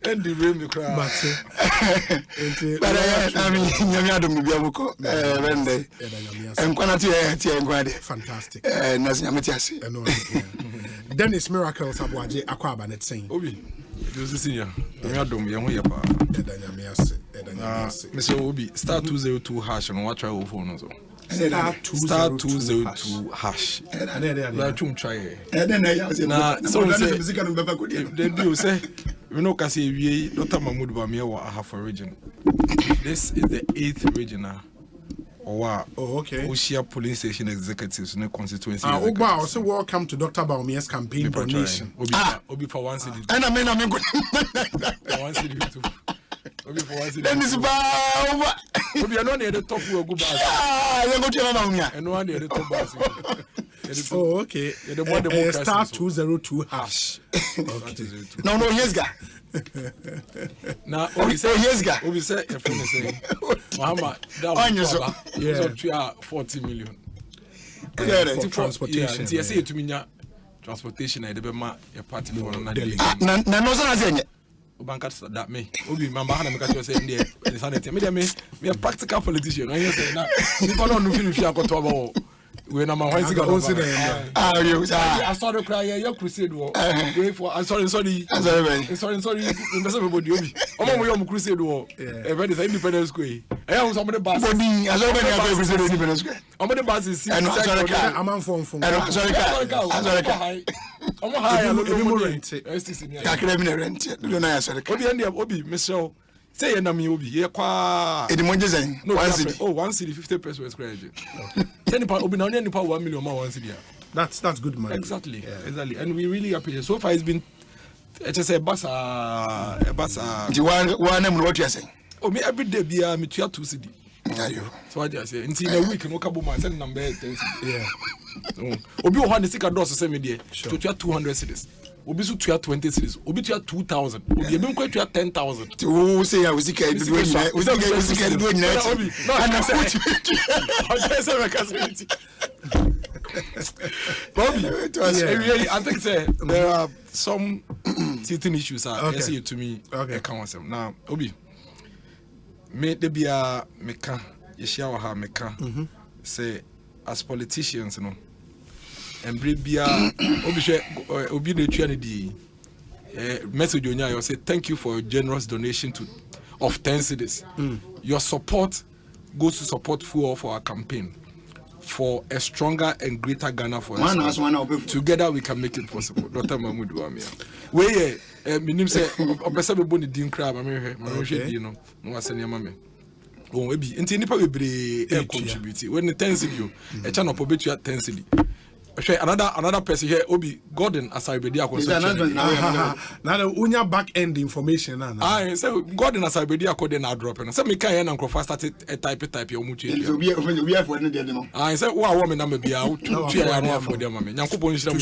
And the room you cry. But I mean, Yamiadum Biamuko, Rende, and Quanati, Fantastic. And Naziamatias. Dennis Miracles Aboagye Akwaba net saying. Obi, you see, Yamiadum Yamuapa. Mr. Obi, star 202 hash and watch our phone. Star 202 hash. Let him try. Now, so then you say, we know Kasi, Dr. Mahmoud Bamia, half a region. This is the 8th regional. Oh, okay. Ushia police station executives in the constituency. Wow, so welcome to Dr. Baumia's campaign donation. Obi for one city. And I mean, One city too. Obi for one city. Then it's about. Obi, I know near the top will go back. You're going to know. And one near the top bus. Oh, okay. Star 202 hash. No, here's guy. Now, Obi say, Obi say, your friend is saying, Muhammad, that was 40 million. For transportation. Yeah, say to me, transportation, I did my party for another day. Bankers that me. Obi, my man, I'm going to say, me a practical politician. I say, now, people don't know if you are going to talk when I'm I started crying. Your crusade war. Wait for. I'm sorry. Sorry. Everybody. I'm crusade war. Everybody say Independence Square. I am somebody bus. I'm Independence Square. I'm the bus is. I'm phone. Sorry. I'm high. Obi, Michelle. Say na me obi ye kwa e de monje zen one city 50 pesos was credit. Ten pound obi na only pound 1 million ma one city. That's good money. Exactly. And we really appreciate. So far it's been just a bus the one name what you are saying. Oh, me every day be me 2 city. Ayo. So I just say in a week no kabo man send number 10 city. Yeah. Obi o hand sika do so say me there to 200 cities. Obi so 20 cities. Obi 2,000. Obi be ko 10,000. Oh, say we see can do it. We see can do it next. Obi. No, I say Bobby, I think there are some certain issues I say to me. Okay. Now, Obi, me de bia meka yeshia wa ha meka say as politicians, you know. And bia obi de twa ne di message onya you say thank you for your generous donation of 10 cedis. Your support goes to support fuel for our campaign for a stronger and greater Ghana for us. Together we can make it possible. Dr. Mahmoud Bamia. We minim say obesa be boni din crab amehwe di no no asene mame. Oh ebi nti nipa bebre contribute when the 10 cedi e cha no pobetua 10 cedi. Another person here, Obi Gordon Asabedi Akosua. Now the unya back end information. I say Gordon Asabedi Akosua na drop. Say me can na nkrofo started type your much. We have for no. I say wa wo me na me bia two ya no for them me. Nyankopon nhira mu.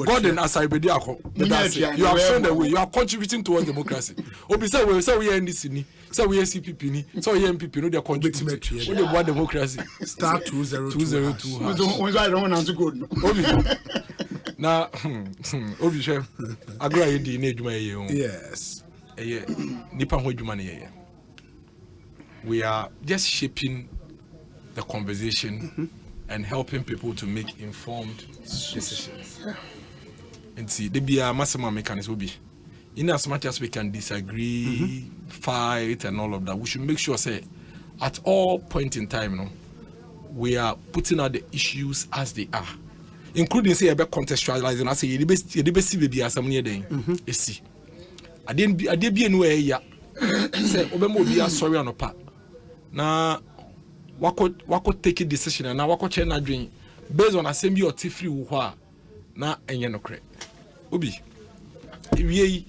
Gordon Asabedi Akosua. You have shown the way. You are contributing towards democracy. Obi say we here NDC ni. Say we CPP ni. So we MPP no dey contribute. We dey want democracy. Star 202. We don't want to go. Obi na Obi chef agora ye di na edwuma ye o. Yes. Nipa ho edwuma na ye. We are just shaping the conversation and helping people to make informed decisions. And see there be a massive mechanism Obi. In as much as we can disagree, fight and all of that, we should make sure say at all point in time, you know, we are putting out the issues as they are. Including say about contextualizing. I say you the best baby as some near day. See, I didn't be anywhere ya. Say obemo be sorry on part. Na wako take a decision and now wako change na dream based on assembly or tifri uwa na enye no kre. Obi, we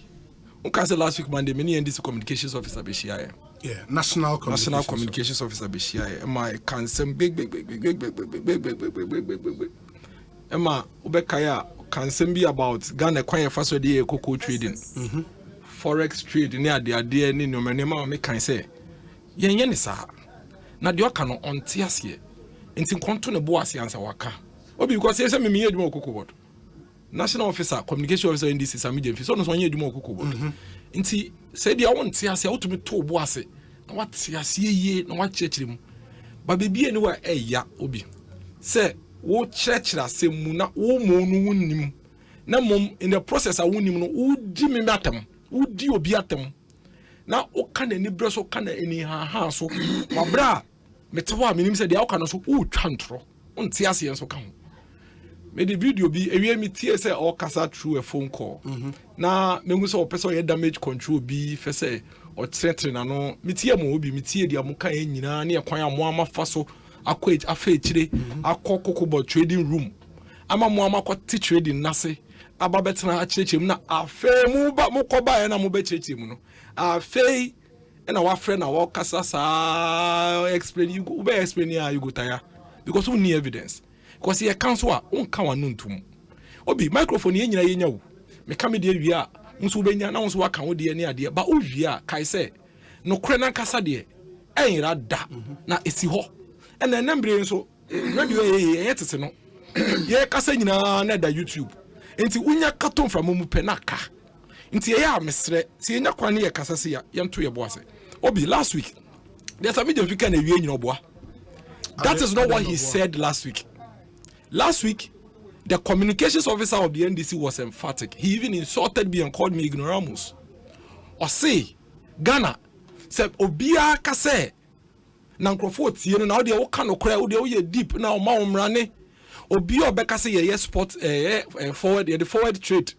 say last week Monday many NDC communications officer be share. Yeah, national communications officer be share. My cancel big. Emma Obekaya can be about Ghana Kwaya Faso de cocoa trading, forex trade near the idea in your manema make can say, Yen sa. Na the Okano on Tiasie, and in Contone Boasi answer waka. Or because there's a me more cocoa board. National officer, communication officer in this is a medium, so no one more cocoa board. Inti said I want to say out to me to boase what see ye no what church him but baby anywhere ya obi say wo church la say muna wo mo no nim na mom in the process a wonim no wo di me matam wo di obi atam na o kana ni breso kana eni ha so wabra metewa menim say dia o kana so wo twantro onti ase enso ka ho me the video bi ewie me tie say o kasa through a phone call na me hu say o person ye damage control bi fe say o tretre na no me tie mo obi me tie dia mo kan nyina na ye kwan amo amafa so akọ afa echire akọ kokobo trading room ama mo amakọ trading nase aba betena akyerechim na afa mu ba mo kọ ba na mo be kyerechim no afa na wa friend na wa kasa sa explain you go be explain ya you go tire because we need evidence because ye counsel a on kan wanu ntum obi microphone ye nyina ye nya wo me ka me de wi a nso be nya na nso wa kan wo de ne ade ba o wi a kai say no kure na kasa de enra da na esi ho and then number nso radio ye tete no ye kasa nyina na da YouTube enti unya katon from mu penaka enti ye a mesre si nya kwan ye kasa se ya ye nto ye boase obi last week there's a video fika na wi nyina oboa. That is not what he said last week. Last week, the communications officer of the NDC was emphatic. He even insulted me and called me ignoramus. Osei, Ghana, said, Obia Kase, Nankrofo Tieno, now they all can cry, they deep now, Maumrane, Obia Bekase, yes, spot forward, the forward trade,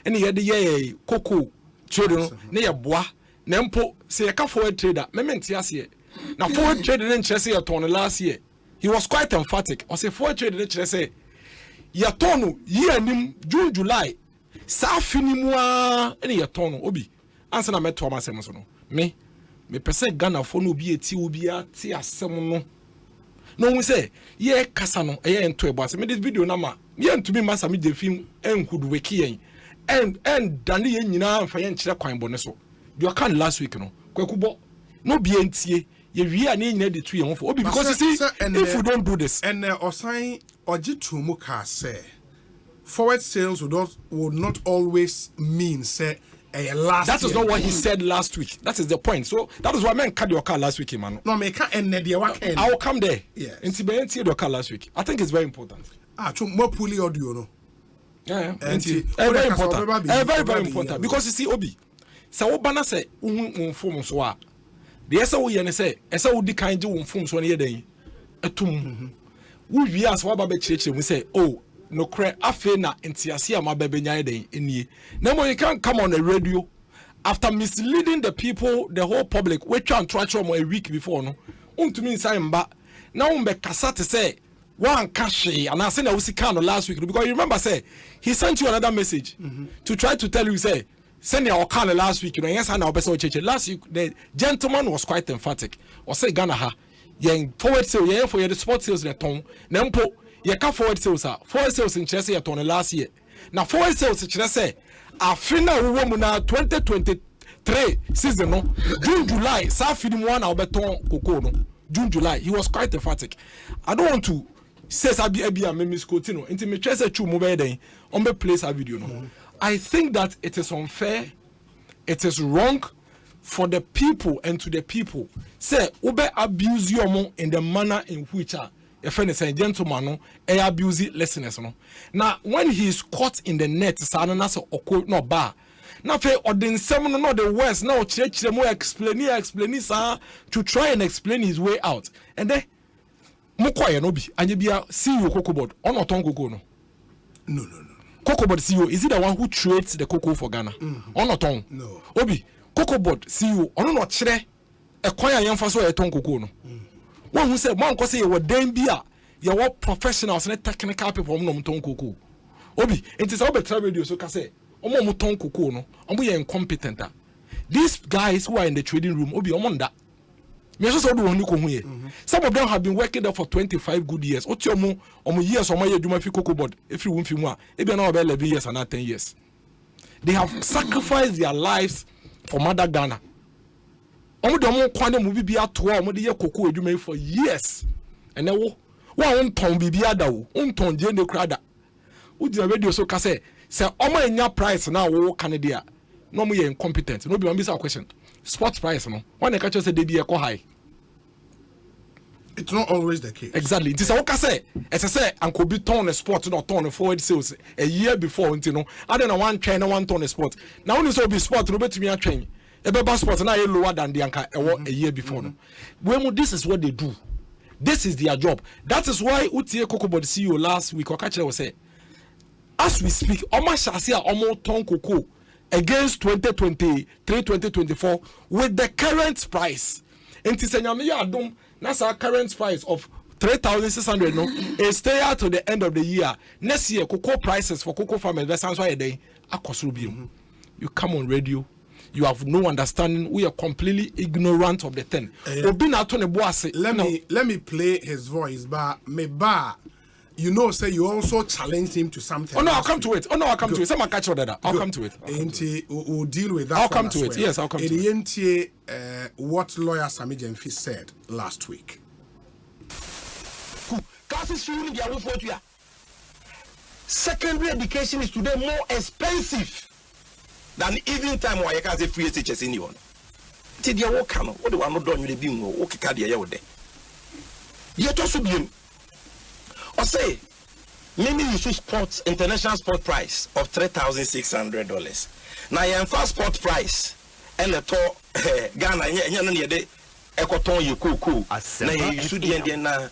and he had the cocoa, children, near bois, Nempo, say a forward trader, Mementias. Now, forward trade in Chelsea at last year. He was quite emphatic. I say forward trade in Chelsea. Yatono, year nim June, July. Safinimwa, any yatono, obi. Answer na met Thomas Emerson. Me person Ghana for no be a tibia, tia semono. No, we say, ye Casano, a year and 2 bars. I made this video nama. Yen to be master mid the film and could wake ye. And Danny Yina and Fayan Chira Quine Boneso. You can last week, no. Kwekubo, no BNTA. You really need the 3 and 4 because you see, if you don't do this, and Osei Ojitumuka say forward sales would not always mean say a last. That is not what he said last week. That is the point. So that is why I cut your car last week, man. No, me can't end the I will come there. Yes. And your car last week. I think it's very important. More fully audio, no. Yeah, very important. Very important because you see, Obi. So Obana say, form so. The esa we yene say esa wo di kan je wo mfom so ne yeden atum wo wi as wa ba be chirechire mu say oh no kre afi na entiase am ba be nya yeden enie na mo you can come on the radio after misleading the people, the whole public, we try and trash them a week before no untumi inside mba na umbe kasa te say one cash and I said I was last week because you remember say he sent you another message to try to tell you say send your call last week, you know, yes, I know better church. Last week, the gentleman was quite emphatic. Or say Ghana ha, yen forward sales, yen for your sports sales in a ton. Nempo, ye can forward sales, forward sales in Chelsea a ton last year. Now forward sales in Chelsea, a final woman 2023 season, no, June, July, South Film 1 Alberton Coco, June, July. He was quite emphatic. I don't want to say Sabi Ebia Miss Cotino, intimate Chelsea chu mobile day on the place a video. No. I think that it is unfair, it is wrong for the people and to the people. Say, ube abuse your mom in the manner in which a friend is a gentleman, no, abuse listeners. No. Now, when he is caught in the net, no bar. Now, or the seven, no, the worst, no, church, the more explain, sir, to try and explain his way out. And then, Mokoya no be, and you be a CEO cocoa board, or not on cocoa, no. No. Cocoa board CEO, is he the one who trades the cocoa for Ghana? Or not on? No. Obi, cocoa board CEO, or not chere, a choir young faso a ton cocoa. One who said, Mom, cause you were then be you were professionals and technical people from ton cocoa. Obi, it is all better radio, so can say, Omo ton cocoa, no, and we are incompetent. These guys who are in the trading room, Obi, Omonda. Some of them have been working there for 25 good years. Omo years or my Gyamfi cocoa board. If you won't feel more, maybe now about 11 years and not 10 years. They have sacrificed their lives for Mother Ghana. Omo domo kwande mu bibia to omo de ye cocoa Gyamfi for years. And then one ton bibia da wo, ton je ne krada. Udi radio so ka say omo enya price na wo Canada. no more incompetent. No be one bisa question. Sports price no. When the catch say they be a high. It's not always the case. Exactly. It is a say. As I say, Uncle be turn a sport not turn a forward sales a year before. You know, I don't know one train and one turn a sport. Now only so be sport. No better me a train. A better sport now lower than the anchor a year before. No. When this is what they do. This is their job. That is why Utie Kokobod CEO last week or catcher was say, as we speak, Oma Shasia Omo Ton Cocoa against 2023-2024 with the current price. And Tisanyamiya Adom, that's our current price of 3,600 no. It stay out to the end of the year. Next year, cocoa prices for cocoa farmers, that's why a day. You come on radio. You have no understanding. We are completely ignorant of the thing. Let me play his voice, but you know, say you also challenged him to something. Oh no, I'll come to it. I'll come to it. Someone catch that. I'll come to it. We'll deal with that. I'll come to it. Yes, I'll come to it. What lawyer Sami Gyamfi said last week. Secondary education is today more expensive than even time where you can say free teachers in you. Till you walk on, what do I not done with the beam or walk a cardia yode? Yet also be Osei, maybe you should sports international sport price of $3,600. Now you have sport price and the tour Ghana near the Ekoton you cool. Now you should be na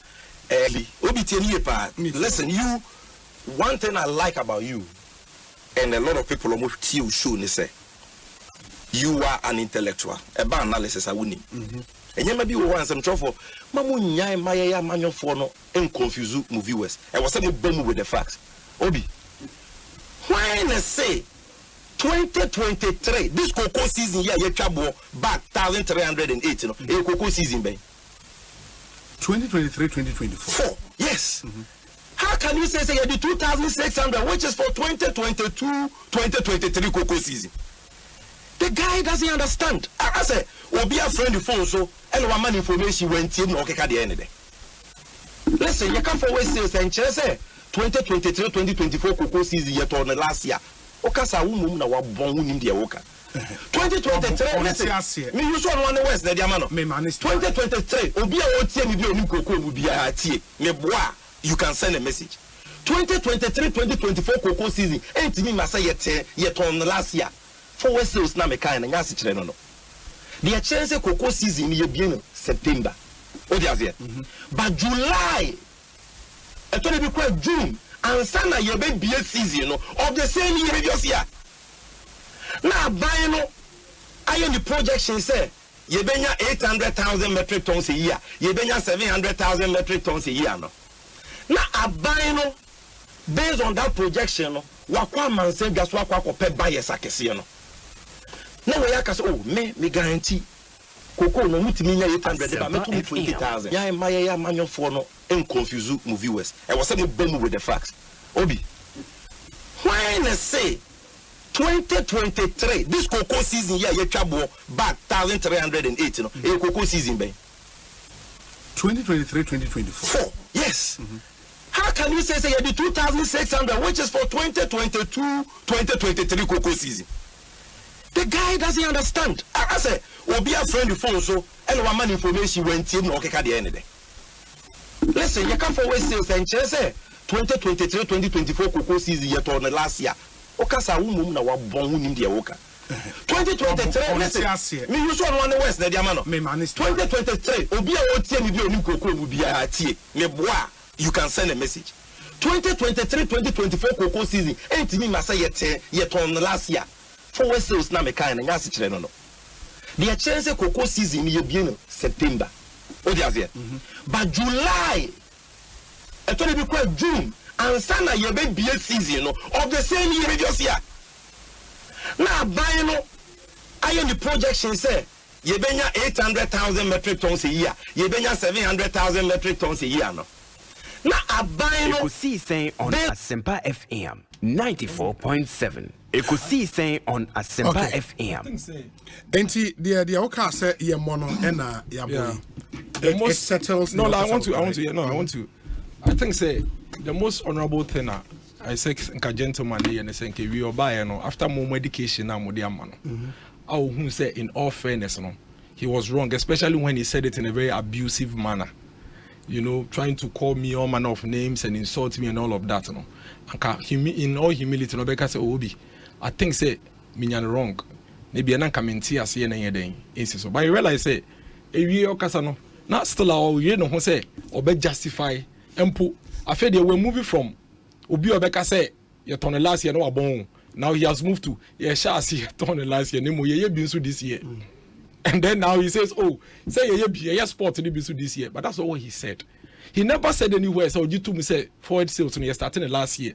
listen, you one thing I like about you. And a lot of people almost still show they say you are an intellectual. A bad analysis I wouldn't. And you may be one some trouble. Mamu nyai maya manyo for no and confuse movie viewers. I was saying bomb with the facts. Obi. When I say 2023, this cocoa season here, you trouble back 1,308, a cocoa season bay. 2023-2024. Yes. How can you say you did 2,600, which is for 2022-2023 cocoa season? The guy doesn't understand. I say, we'll be a friend of phone so and one man information went in or at the end of the day. Listen, you come for West Sales and say 2023-2024 cocoa season yet on the last year. Okasa woman na wa born in the Oka. 2023, listen, me use one West, the Diamano. 2023, Obia Otia, me be a new cocoa, will be a tea, me bois. You can send a message. 2023-2024 cocoa season. Ain't me massa yet on the last year. For West Sales na me kind and yasi no. The chance cocoa season ye begin September. Oh dear. But July. It will be quite June. And sana ye be season of the same year this year. Now buy no. I am the projection say ye benya 800,000 metric tons a year. Ye benya 700,000 metric tons a year no. Now a buy no based on that projection no wakwa man say gas wakwa ko pe buy sakese no. Now we aka say oh me guarantee cocoa no mutimi nya 800 ba metu 20,000. Ya ya manyo no en confuse movie viewers. I was saying bomb with the facts. Obi. When I say 2023 this cocoa season here ye trouble back 1,308 no. A cocoa season ben 2023-2024. Yes. How can you say you did 2,600, which is for 2022-2023 cocoa season? The guy doesn't understand. I say, we'll be a friend of phone so and one man information went in or the end of the day. Listen, you come for West Sales and say 2023-2024 cocoa season yet on the last year. Okasa woman na wa born in the Oka. 2023, listen, me use one West, the Diamano. 2023, Obi Otie, me be a new cocoa, will be a tea. Me bois. You can send a message. 2023-2024 cocoa season. Ain't me massa yet on the last year. For West Sales na me kind and yasi no. The chance cocoa season ye begin September. Oh dear. But July, it will be quite June. And sana ye be a season of the same year this year. Now buy no. I am the projection say ye benya 800,000 metric tons a year. Ye benya 700,000 metric tons a year no. Now I buy no. Ekosiisen On Asempa FM 94.7. Ekosiisen On Asempa FM. Enti the oka say ye mono ena ya boy. It settles. No, I want to. I think say the most honorable thing I say nka gentleman dey and say nka we oba no after more medication na mo dey ama no. I who say in all fairness no, he was wrong, especially when he said it in a very abusive manner. You know, trying to call me all manner of names and insult me and all of that, no. In all humility, no because say Obi, I think say me wrong. Maybe I can maintain as so. But I realize say, we okasa no, not still our you know say obe justify empo. I feel they were moving from Obi Obeka say you turn the last year no abon. Now he has moved to shall see turn the last year name ye binsu this year. And then now he says, oh, say ye sport to binsu this year. But that's not what he said. He never said anywhere so you to me say forward sales when you starting the last year.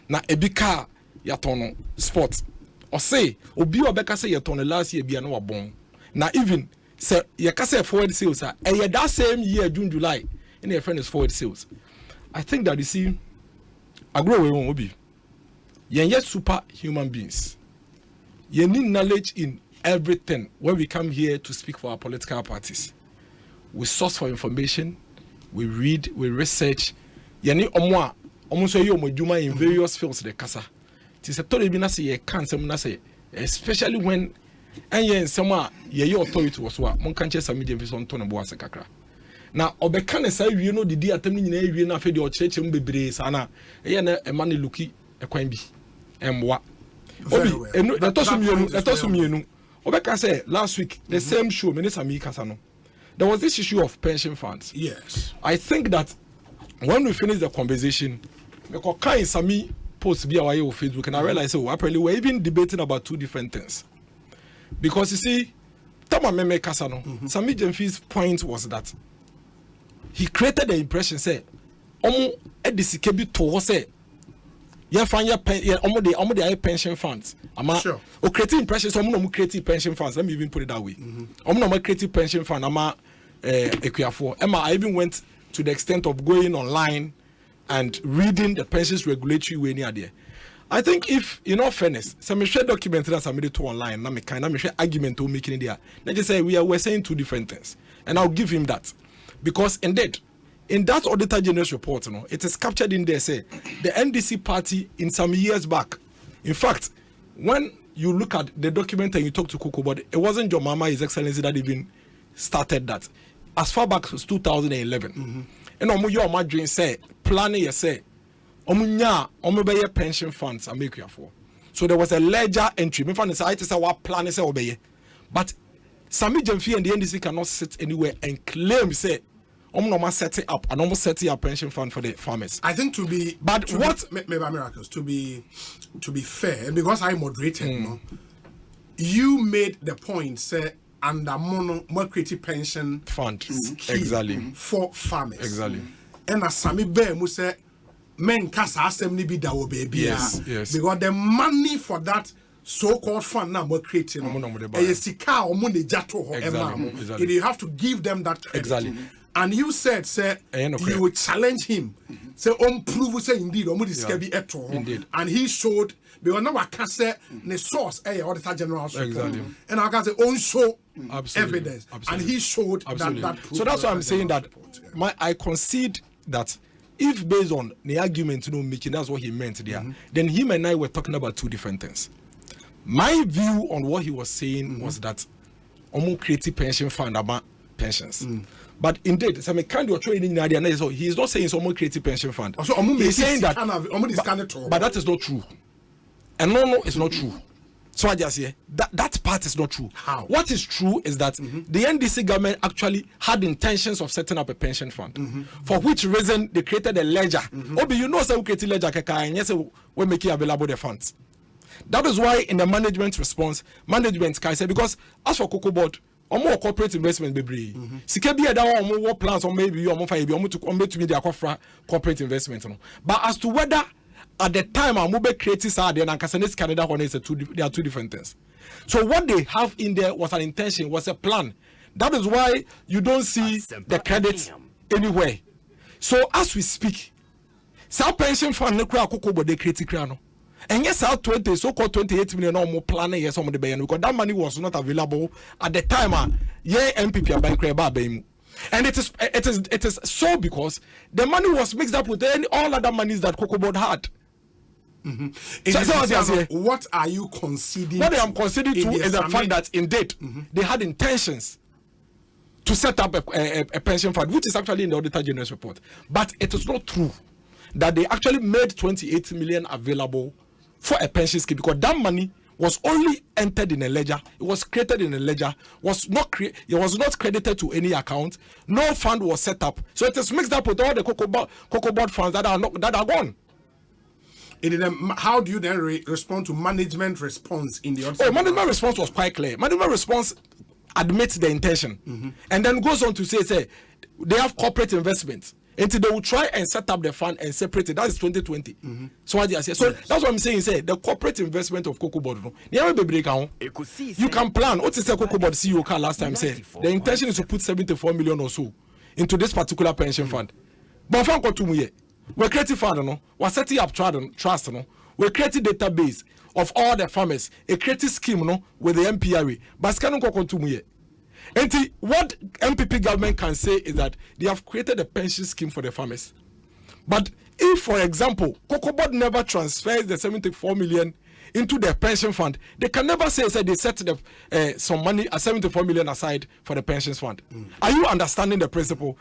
Now ebika ya turn sport. Or say Obi Obeka say you turn the last year be no abon. Now even say you can say forward sales and that same year June July in your friend is forward sales. I think that you see I grow away won't be. You're yet super human beings. You need knowledge in everything. When we come here to speak for our political parties, we source for information, we read, we research. You need almost in various fields the casa. It is a total binasi can't say, especially when and someone your authority was what one can't just media on ton of boas kakra. Now Obekane say you know the day attending in a na fed your church and be sana a money looky a quimby. What? Obeka said last week the same show Minister Mi Kasano. There was this issue of pension funds. Yes. I think that when we finish the conversation, because kind Sami post be away on Facebook and I realized apparently we're even debating about two different things. Because you see, Tama Meme Kasano, Sami Gyamfi's point was that he created the impression say, Omo edisikebi to say you find your pension funds. Sure. O creating impressions. I'm creating pension funds. Let me even put it that way. I'm not creating pension fund. I even went to the extent of going online and reading the pensions regulatory way near there. I think if in all fairness, some share documents that I made it to online. I'm share argument to making it there. Let's just say we're saying two different things, and I'll give him that because indeed. In that Auditor General's report, it is captured in there, say, the NDC party in some years back. In fact, when you look at the document and you talk to Koko, but it wasn't your mama, His Excellency, that even started that. As far back as 2011. And your margin say, planning, say, pension funds are making for. So there was a ledger entry. Me find I say what plan is obey. But Sami Gyamfi and the NDC cannot sit anywhere and claim, say, almost setting up and almost setting up pension fund for the farmers. I think to be miracles to be fair, and because I moderated, you made the point say under more creative pension fund exactly for farmers exactly. And as Sami Bear mu say men kasa assembly be that baby. Yes. Because the money for that so-called fund now we're creating. Exactly. You have to give them that credit. Exactly. And you said, sir, you would challenge him. Say, prove, say, indeed, indeed. And he showed, because now I can say, the source, Auditor General report. Exactly. And I can say, on show Absolutely. evidence. And he showed that proof. So that's why I'm saying that I concede that if based on the argument, making that's what he meant there, then him and I were talking about two different things. My view on what he was saying was that creative pension fund about pensions. But indeed, some kind of trading idea. So he is not saying someone creative pension fund. So he's saying that, but that is not true. And no, it's not true. So I just say that part is not true. How? What is true is that the NDC government actually had intentions of setting up a pension fund, for which reason they created a ledger. Obi, you know, so we created ledger and yes, we're making available the funds. That is why in the management response, management can say because as for Cocoa Board. More corporate investment baby. Sikebi that more plans or maybe you to be their corporate investment. But as to whether at the time our mobile creative side and Casanes Canada they are two different things. So what they have in there was an intention, was a plan. That is why you don't see the credit anywhere. So as we speak, some pension fund no cry Cocoa but they create crown. And yes, our 20 so-called 28 million or more planning yes on the bay because that money was not available at the time. MPP are buying and it is so because the money was mixed up with all other monies that Cocoa Board had. What are you conceding? What I am conceding to is the fact that indeed they had intentions to set up a pension fund, which is actually in the Auditor General's report. But it is not true that they actually made 28 million available for a pension scheme, because that money was only entered in a ledger. It was created in a ledger. It was not credited to any account. No fund was set up. So it is mixed up with all the cocoa board funds that are gone. How do you then respond to management response in the Auditor? Management response was quite clear. Management response admits the intention and then goes on to say they have corporate investments until they will try and set up the fund and separate it. That is 2020. So what they are saying. So that's what I'm saying. The corporate investment of cocoa board. You can plan. What is the cocoa board CEO last time said? The intention is to put 74 million or so into this particular pension fund. But we're creating fund, we're setting up trust, we're creating database of all the farmers, a creative scheme with the MPRA. But and what MPP government can say is that they have created a pension scheme for the farmers. But if, for example, Cocoa Board never transfers the 74 million into their pension fund, they can never say they set some money, 74 million aside for the pensions fund. Are you understanding the principle?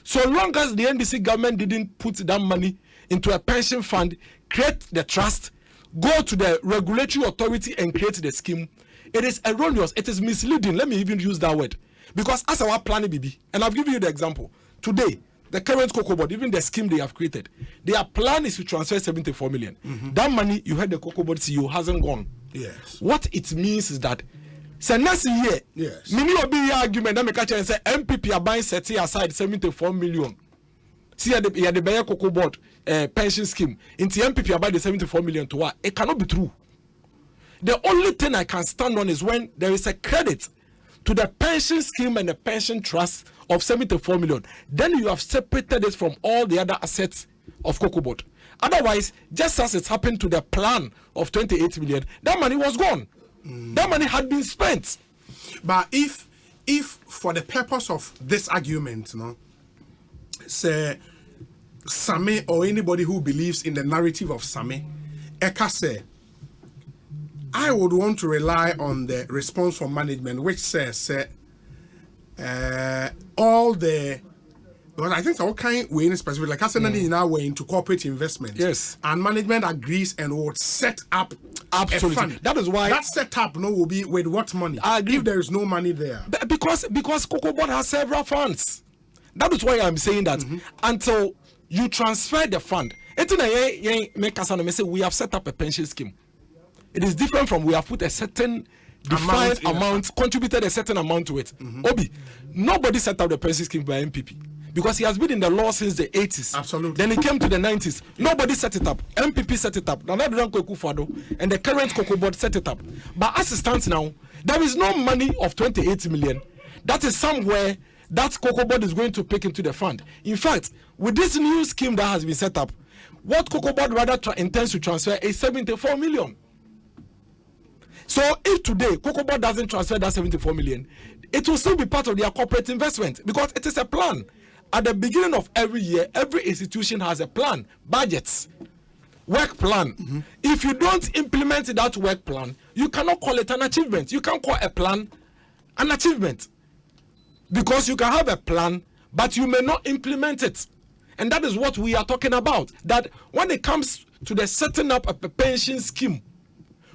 So long as the NDC government didn't put that money into a pension fund, create the trust, go to the regulatory authority and create the scheme, it is erroneous. It is misleading. Let me even use that word. Because as our plan BB, and I've given you the example. Today, the current Cocoa Board, even the scheme they have created, their plan is to transfer 74 million. That money, you heard the Cocoa Board CEO, hasn't gone. Yes. What it means is that, so next year, yes, many of the argument that make and say MPP are buying setting aside 74 million. See, the Bayer Cocoa Board pension scheme, into MPP are buying the 74 million to what? It cannot be true. The only thing I can stand on is when there is a credit to the pension scheme and the pension trust of 74 million. Then you have separated it from all the other assets of Cocoa Board. Otherwise, just as it happened to the plan of 28 million, that money was gone. That money had been spent. But if for the purpose of this argument, say Same or anybody who believes in the narrative of Same, Eka say, I would want to rely on the response from management, which says all the, because I think all kind way in specific, like I said, now we're into corporate investment. Yes, and management agrees and would set up absolutely. A fund. That is why that setup will be with what money? I agree. If there is no money there, because Cocoa Board has several funds. That is why I'm saying that until you transfer the fund, we have set up a pension scheme. It is different from we have put a certain defined amount, contributed a certain amount to it. Obi, nobody set up the pension scheme by MPP because he has been in the law since the 80s. Absolutely. Then it came to the 90s. Nobody set it up. MPP set it up. And the current Cocoa Board set it up. But as it stands now, there is no money of 28 million. That is somewhere that Cocoa Board is going to pick into the fund. In fact, with this new scheme that has been set up, what Cocoa Board rather intends to transfer is 74 million. So if today Cocoa Board doesn't transfer that 74 million, it will still be part of their corporate investment because it is a plan. At the beginning of every year, every institution has a plan, budgets, work plan. If you don't implement that work plan, you cannot call it an achievement. You can't call a plan an achievement because you can have a plan, but you may not implement it. And that is what we are talking about. That when it comes to the setting up of a pension scheme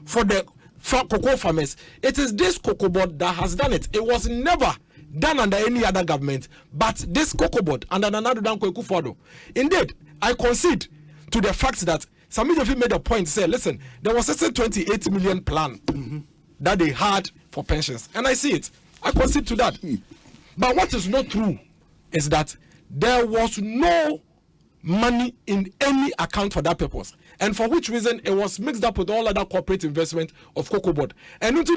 for the cocoa farmers, it is this Cocoa Board that has done it. It was never done under any other government, but this Cocoa Board under another Danko Ekufuado. Indeed, I concede to the fact that Sami Jofi made a point, say, listen, there was a 28 million plan that they had for pensions, and I see it. I concede to that. But what is not true is that there was no money in any account for that purpose, and for which reason it was mixed up with all other corporate investment of Cocoa Board. And into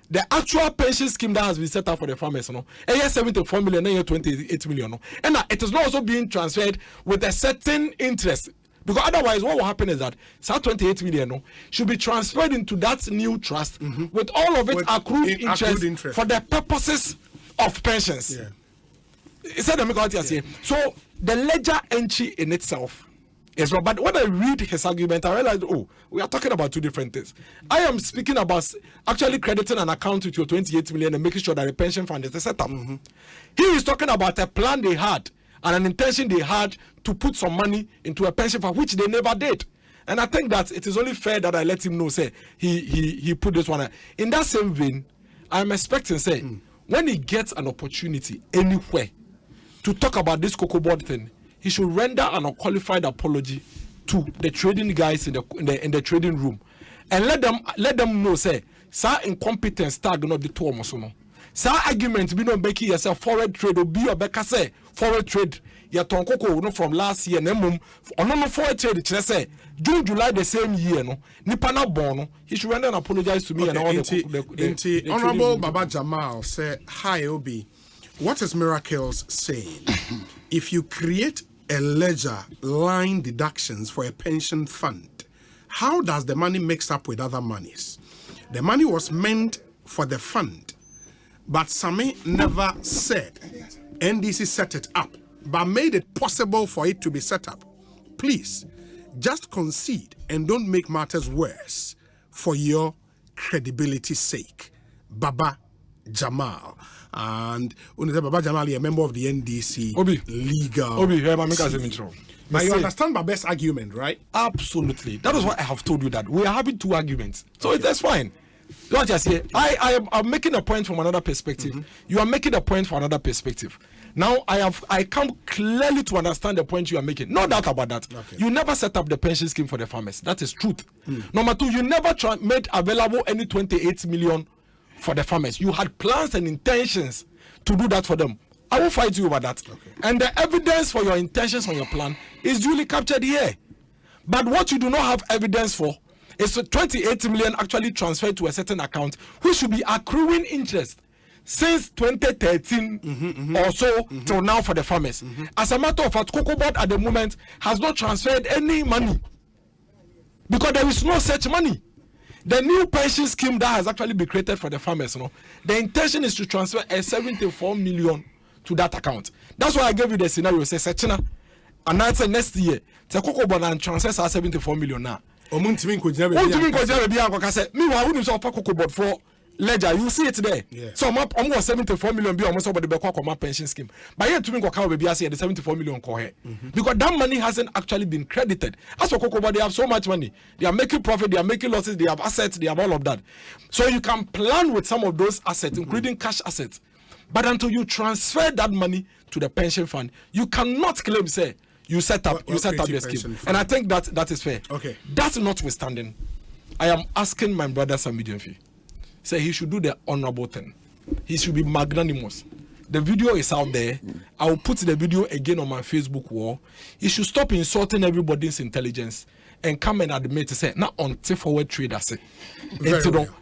the actual pension scheme that has been set up for the farmers, 74 million, 28 million, and it is not also being transferred with a certain interest, because otherwise what will happen is that 28 million should be transferred into that new trust with all of it accrued interest for the purposes of pensions. Yeah. So the ledger entry in itself Yes, but when I read his argument, I realized, oh, we are talking about two different things. I am speaking about actually crediting an account with your 28 million and making sure that the pension fund is set up. He is talking about a plan they had and an intention they had to put some money into a pension fund, which they never did. And I think that it is only fair that I let him know, say, he put this one. In that same vein, I'm expecting, say, when he gets an opportunity anywhere to talk about this cocoa board thing, he should render an unqualified apology to the trading guys in the trading room, and let them know, say, sir, incompetence tag not the two almost no. Sir, argument be not making yourself forward trade or be your back say forward trade. Your tonkoko no from last year no forward trade. It say June July the same year no nipa na born. He should render an apologize to me and all the Honorable Baba Jamal say, hi Obi, what is Miracles saying? If you create a ledger line deductions for a pension fund, how does the money mix up with other monies? The money was meant for the fund, but Sami never said NDC set it up, but made it possible for it to be set up. Please, just concede and don't make matters worse for your credibility's sake. Baba Jamal. And Baba Jamal, a member of the NDC legal. But you understand Baba's argument, right? Absolutely. That is why I have told you that we are having two arguments. So that's fine. Don't just say I'm making a point from another perspective. You are making a point from another perspective. Now I come clearly to understand the point you are making. No doubt about that. Okay. You never set up the pension scheme for the farmers. That is truth. Number two, you never made available any 28 million for the farmers. You had plans and intentions to do that for them. I will fight you over that. Okay. And the evidence for your intentions on your plan is duly captured here. But what you do not have evidence for is 28 million actually transferred to a certain account, which should be accruing interest since 2013 or so till now for the farmers. As a matter of fact, Cocoa Board at the moment has not transferred any money because there is no such money. The new pension scheme that has actually been created for the farmers, the intention is to transfer a 74 million to that account. That's why I gave you the scenario. Say, Sechina, and that's next year, the Cocoa Board and transfers are 74 million now. Meanwhile, who is offer Cocoa Board for ledger? You see it there. Yeah. So I'm almost 74 million be almost about the pension scheme. But yet to me, the 74 million because that money hasn't actually been credited. As for Cocoa Board, they have so much money. They are making profit, they are making losses, they have assets, they have all of that. So you can plan with some of those assets, including cash assets. But until you transfer that money to the pension fund, you cannot claim, say, you set up the scheme. And I think that is fair. Okay. That's notwithstanding, I am asking my brother Sami Gyamfi, say he should do the honorable thing. He should be magnanimous. The video is out there. I will put the video again on my Facebook wall. He should stop insulting everybody's intelligence and come and admit to say, now on forward trade as it.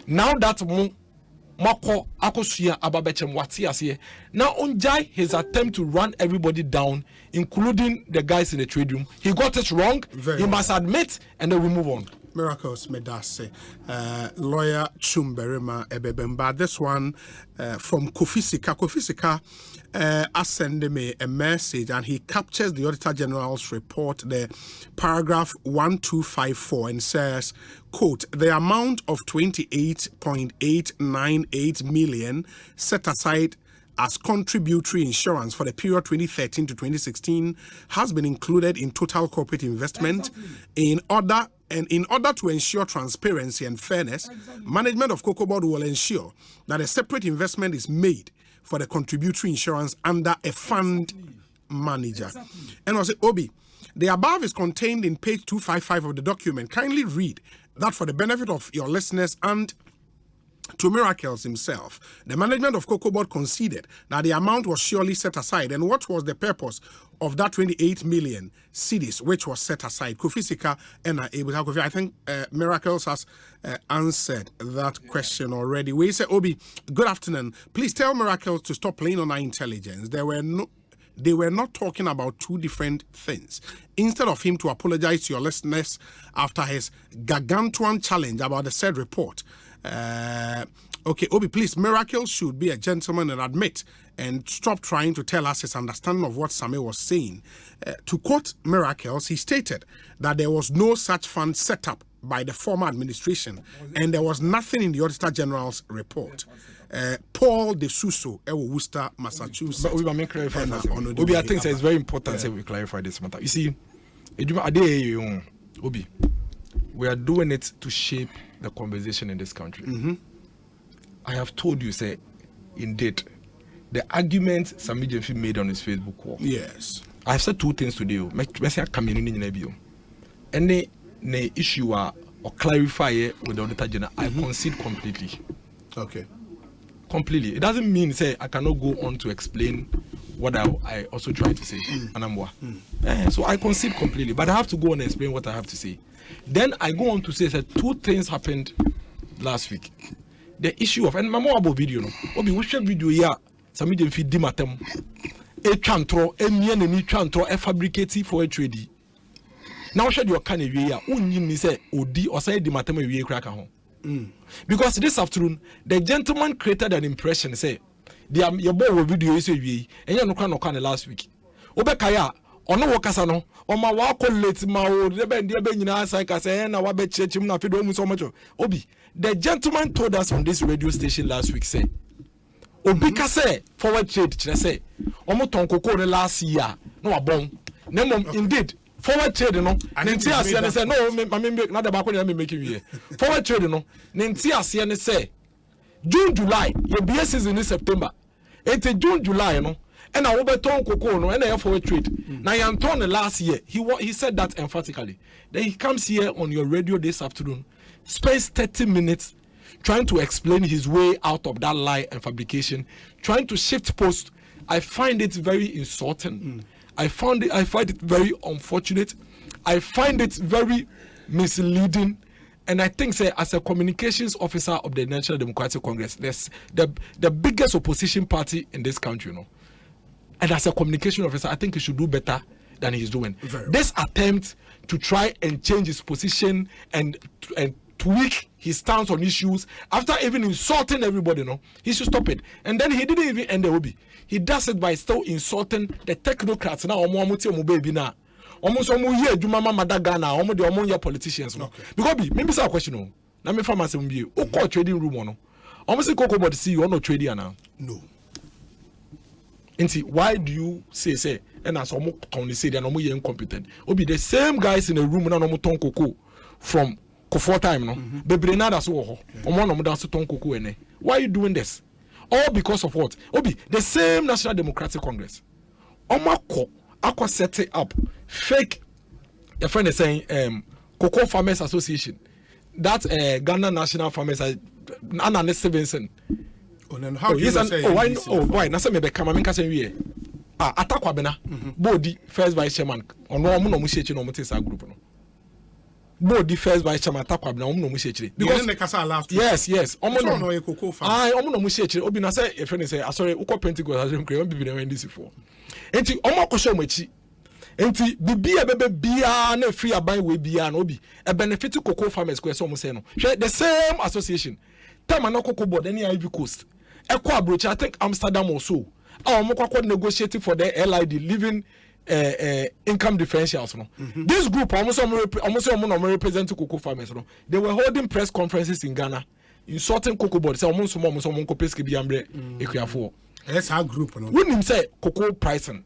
Now that Mako Akosuya Ababechem Watias now Unjai his attempt to run everybody down, including the guys in the trade room. He got it wrong. He must admit, and then we move on. Miracles Medase, lawyer Chumberima Ebebemba. This one from Kofisika. Kofisika sent me a message, and he captures the Auditor General's report, the paragraph 1254, and says, quote, the amount of 28.898 million set aside as contributory insurance for the period 2013 to 2016 has been included in total corporate investment. In order to ensure transparency and fairness, management of Cocoa Board will ensure that a separate investment is made for the contributory insurance under a fund manager. And I say, Obi, the above is contained in page 255 of the document. Kindly read that for the benefit of your listeners and to Miracles himself. The management of Cocoa Board conceded that the amount was surely set aside. And what was the purpose of that 28 million cedis which was set aside? Kofisika and Kofi, I think Miracles has answered that question already. We say, Obi, good afternoon. Please tell Miracles to stop playing on our intelligence. They were not talking about two different things. Instead of him to apologize to your listeners after his gargantuan challenge about the said report, Okay, Obi, please, Miracle should be a gentleman and admit and stop trying to tell us his understanding of what Same was saying. To quote Miracles, he stated that there was no such fund set up by the former administration and there was nothing in the Auditor General's report. Paul De Suso, Worcester, Massachusetts. But we may clarify Obi, I think it's very important that we clarify this matter. You see, Obi, we are doing it to shape the conversation in this country. I have told you, say, indeed, the argument Sami Gyamfi made on his Facebook wall. Yes. I've said two things today. And the issue or clarify it with the Auditor General, I concede completely. Okay. Completely. It doesn't mean say I cannot go on to explain what I also try to say. So I concede completely, but I have to go on and explain what I have to say. Then I go on to say that two things happened last week. The issue of, and my more about video, no, Obi, we share video here. Sami Gyamfi di matem. A chantro, a mien and chantro, a fabricati for a trade. Now, should your can we are only say Odi or say di matem we crack home. Because this afternoon, the gentleman created an impression, say, your boy video is we, and you're no can last week. Obekaya, or no wakasano, or my walk late ma o the ben say na wabe church na feed so much. Obi, the gentleman told us on this radio station last week, say, Obika say forward trade, say, Omo ton cocoa the last year, no a bon. Indeed. Forward trade, no. Ninti asiane say no, make not the back when I'm making here. Forward trade, no. Ninti asiane say June, July, your BS season in September. It's June, July, no. And I overturn cocoa, no, and I forward trade. Now, you turn the last year. He said that emphatically. Then he comes here on your radio this afternoon, spends 30 minutes trying to explain his way out of that lie and fabrication, trying to shift post. I find it very insulting. I find it very unfortunate. I find it very misleading. And I think, say, as a communications officer of the National Democratic Congress, there's the biggest opposition party in this country, you know. And as a communication officer, I think he should do better than he's doing. This attempt to try and change his position and tweak his stance on issues after even insulting everybody, you know, he should stop it. And then he didn't even end the Obi. He does it by still insulting the technocrats now. Baby now. Almost here, do mama madagana, almost the among your politicians. No, because maybe some question. Now me from myself be. Who call trading room no? Almost the cocoa body see you no trading now. No. And see, why do you say and as almost Tony say they are no incompetent? Obi the same guys in the room now no ton cocoa from Kofor time no. Bebre na da so ho. Omo no da so ton cocoa ene. Why are you doing this? All because of what? Obi the same National Democratic Congress. Omako Aqua set up fake. Your friend is saying Cocoa Farmers Association. That Ghana National Farmers Anna Stevenson. Oh, then how do you say? Why? Nasa me be kama me kase wie. Ata Kwabena. Bodi first vice chairman. Ono omo no mu shechi no mutesa group no. Bodi first vice chairman Ata Kwabena omo no mu shechi. Because the kasa last. Yes. Omo no Cocoa Farm. Omo no mu shechi. Obi na say your friend say sorry, uko Pentecost as him create bibi na when this for. Enti omo akosho machi. Enti bibia bebe bia na free aban we bia na obi e benefit cocoa farmers ko so mo say no. The same association. Time na cocoa board any Ivory Coast. Eko abroach I think Amsterdam also. Omo kwakwa negotiating for the LID living income differentials no. This group almost represent cocoa farmers no. They were holding press conferences in Ghana insulting cocoa board say almost mo kopeski bi ambre ekuafo. That's our group no. When him say cocoa pricing.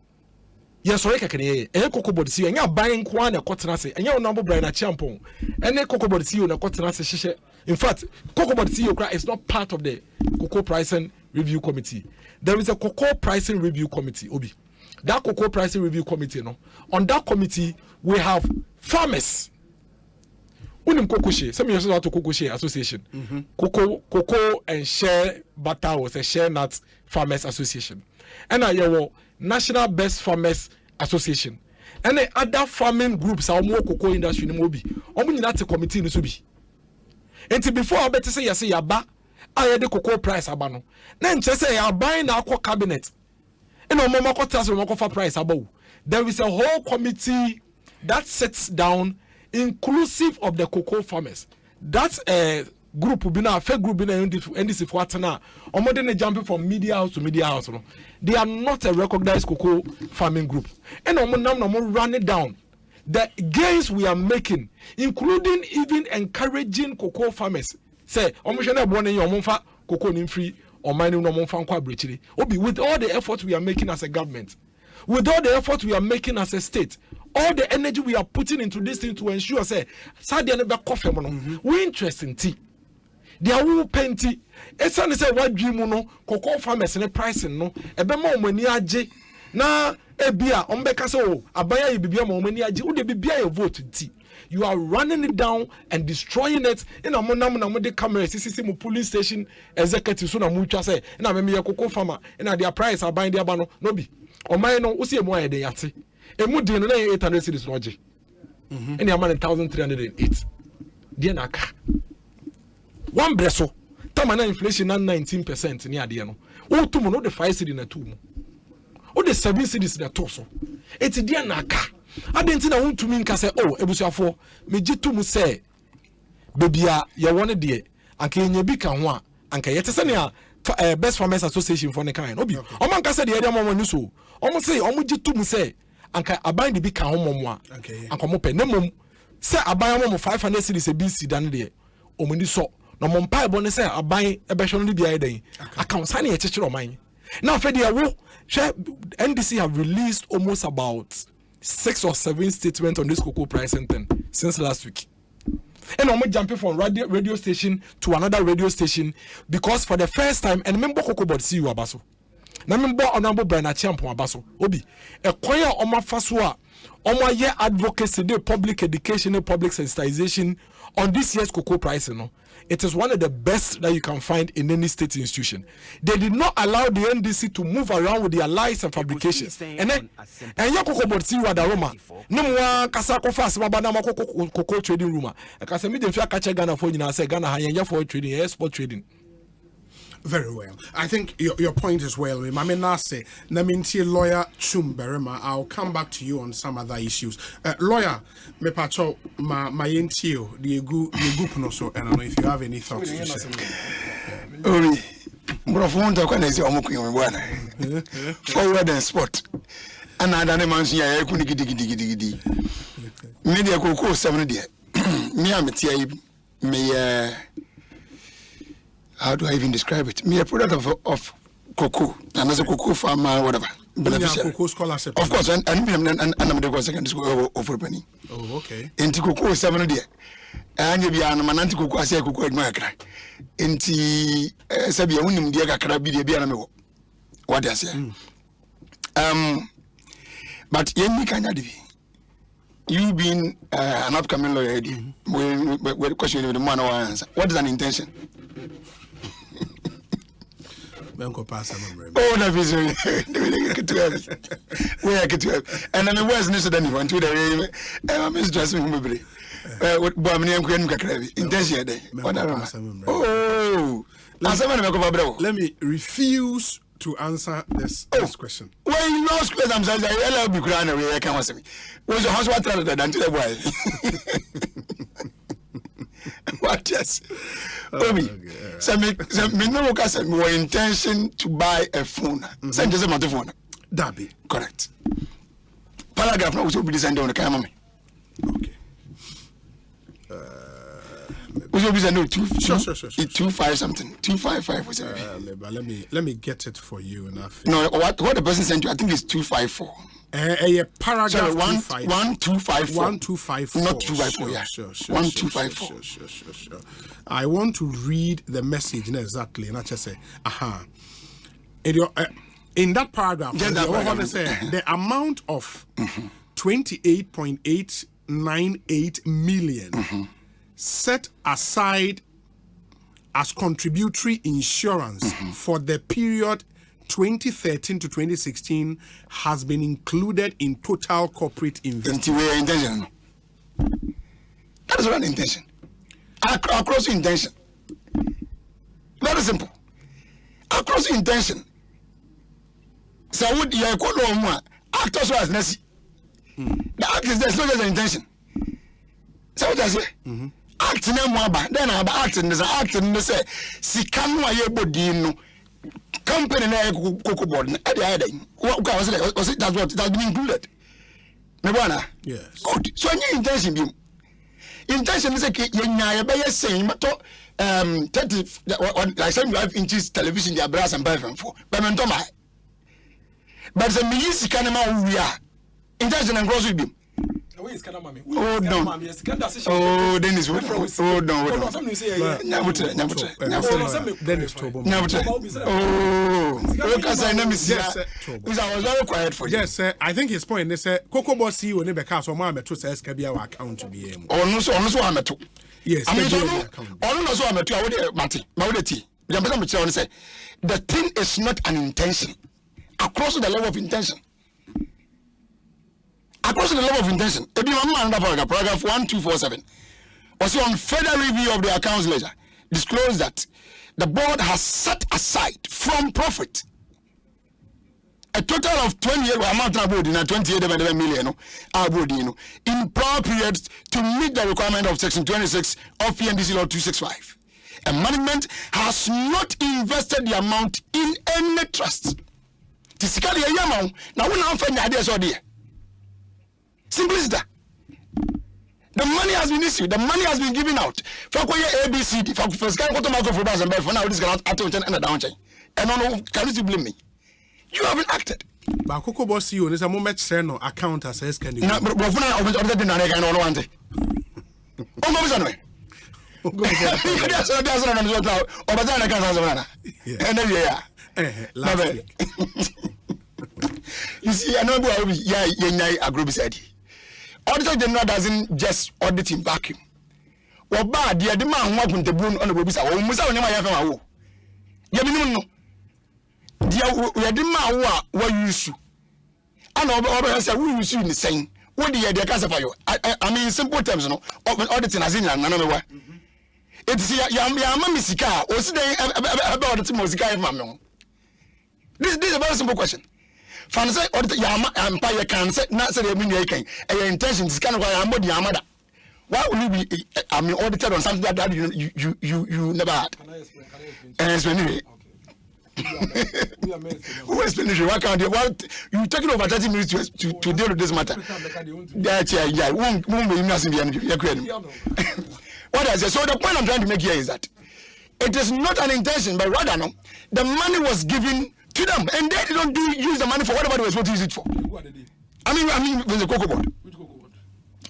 Yes, sorry, cocoa body see, and you're buying one a cotton assay, and you're number brand a champon, and then cocoa body see on a cotton assay. In fact, cocoa body see is not part of the cocoa pricing review committee. There is a cocoa pricing review committee, Obi. That cocoa pricing review committee, no. On that committee, we have farmers. Unim cocoa share, some years ago to cocoa share association. Cocoa and share butter was a share nut farmers association. And I have National Best Farmers Association. And the other farming groups are more cocoa industry in Mobi. Only that's a committee in Subi. And before I better say, I say, Yaba, I had the cocoa price abano. Then just say, I'm buying our cabinet. And on Mama Cotas and Mokofa price above. There is a whole committee that sits down, inclusive of the cocoa farmers. That group bi na fake group bi na NDC for atena omo dey jumping from media house to media house no they are not a recognized cocoa farming group and omo nam na omo run it down the gains we are making including even encouraging cocoa farmers say omo hwe na ebo ne omo fa cocoa ni free or mining no omo fa nkwa brechiri obi with all the effort we are making as a government with all the effort we are making as a state all the energy we are putting into this thing to ensure say sadia ne be coffee mo no we interesting tea they are all plenty esan say what dream no cocoa farmers ne pricing no ebe ma omani age na ebia ombeka say o abaya bibia ma omani age wo de bibia your vote tea you are running it down and destroying it in a monam na mo de camera sisi mo police station executive so na mo twa say na me ye cocoa farmer na their price aban de aba no bi oman no wo see mo ayede yate emu din no na 800 cedis no oje any amount 1308 dia na aka one breso tamana inflation na 19% ni ade no wo tumu no de 5 cedis na tumu wo de 7 cedis na to so eti dia na aka adenti na wo tumi nka se oh ebusuafo meji tumu se bebia ye wone de anka enya bi ka ho a anka yete se ne best farmers association for ne kan obi o man ka se de area mo ni so o say o ji tumu se anka aban de bi ka ho momo a anka mo pe ne mom se aban mo 500 cedis e BC dan de o mo ni so na mo mpa ebo ne se aban e be hwe no bia den account sa ne ye chechire o man now fe de wo NDC have released almost about 6 or 7 statements on this cocoa pricing thing since last week. And I'm jumping from radio station to another radio station because for the first time, and remember cocoa board see you abaso. Na remember honorable Brian Champo abaso. Obi, a choir oma faswa, oma ye advocacy, the public education, and public sensitization on this year's cocoa pricing. No, it is one of the best that you can find in any state institution. They did not allow the NDC to move around with their lies and fabrications. And then, and ya cocoa board see you at Roma. No more kasako fast, mabana cocoa trading room. Because I mean, if you catch a Ghana for you, I say Ghana high for trading, export trading. Very well. I think your point is well. Mamenase, Naminti lawyer Chumberema. I'll come back to you on some other issues. Lawyer, me pacho my entio the group no so. And I don't know if you have any thoughts to share. Ori, brofo nta kwa nezi omukuyo bwana. Forward and spot. Ana adane mansi ya ekuni gidi. Media cocoa 7 dia. Me ametia me how do I even describe it? Me a product of cocoa, and as a cocoa farmer, whatever. Cocoa scholarship. Of course, and I'm the secondary school over penny. Oh, okay. Into cocoa 7 day. And you be an amanti cocoa, I say cocoa at my crack. Into Sabia Winim Diaga Carabi, be an what I say. But Yemi Kanyadi, you being an upcoming lawyer, we're questioning the man answer. What is an intention? Oh, that is we are get to have. And I mean, where's Mr. Danny? One to the I'm stressing me. What Bamini and intention. Oh, let me refuse to answer this question. Well, you lost question. I'm saying I love you, Grana. I can't say. Was your husband tell that until the boy? What yes? Obi, so me no ka say my intention to buy a phone. Send just my phone. That be correct. Paragraph no so be send on the camera me. Okay. We should be send 255 something. 255 or something. Let me get it for you enough. No, what the person sent you I think it's 254. Paragraph 1254. 1254. Not 254, yeah. Sure. 1254. Sure. I want to read the message exactly, and I just say, in that paragraph, the amount of 28.898 million set aside as contributory insurance for the period 2013 to 2016 has been included in total corporate investment. Intention. That is one intention. Across intention. Very simple. Across intention. So would you call no actors as Nessie? The act is there's no just an intention. So what I say? act na mo aba then aba act no say sika no aye bodi no company na cocoa board na dey ada was it that's been included me bona yes good so any intention bi intention is say yenya ye be say mato 30 like 75 inches television dia brass and buy for but me ntoma but the me sika na ma wi a intention and gross bi oh no. Oh, Dennis. Oh no. Dennis Tobo. Oh, because I never see. Yes, I was very quiet for you. Yes, sir. I think his point is Cocoa Boss CEO never cast so mama to say Scabia account to be him. Oh, no, so I'm at two. Yes, I mean, so I'm at two. I would Mati. The thing is not an intention. Across the level of intention. Across the level of intention, paragraph 1247 was on further review of the accounts ledger disclosed that the board has set aside from profit a total of 28 million in prior periods to meet the requirement of section 26 of PNDC law 265. And management has not invested the amount in any trust. Now we simple as that. The money has been issued. The money has been given out. For ABCD. For now, this cannot attention and a down chain. And no, can you blame me? You haven't acted. But Cocoa Boss CEO is a moment send account as a can you? No, but for now, I was already done. I don't want it. Oh, no, sorry. Last week. You see, I know Auditor General doesn't just audit in vacuum. Well, bad, the man who opened the boon on the website. Oh, Musa, never have a war. You know, the man who you issue. I know, I said, we issue the same. What do you classify you? I mean, simple terms, no, auditing as in another way. It's Yamamisika, or today about the Timosika. This is a very simple question. Fancy auditor Empire can say not say your intention is kind of why I'm Yamada. Why would you be audited on something that you never had? And explain who explain it? Why can't you taking over 30 minutes to deal with this matter? That's won't be nothing. What I say? So the point I'm trying to make here is that it is not an intention, but rather no, the money was given to them, and they don't use the money for whatever they were supposed to use it for. I mean, with the cocoa board. Which cocoa board?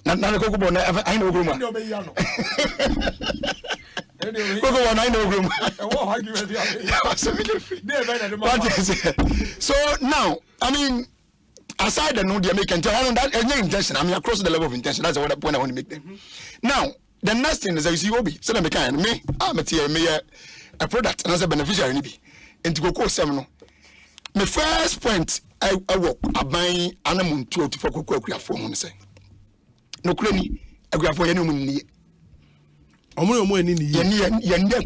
Not the cocoa board. I know Gruma. Cocoa board. I know Gruma. So now, I mean, aside the no, they make that any intention. I mean, across the level of intention. That's the point I want to make there. Now, the next thing is that you see, Obi, so me, I'm a product, and as a beneficiary, into cocoa seminal. My first point, I walk a buying animal to for cocoa phone. Say, no, crony, I grab for any money. Omo in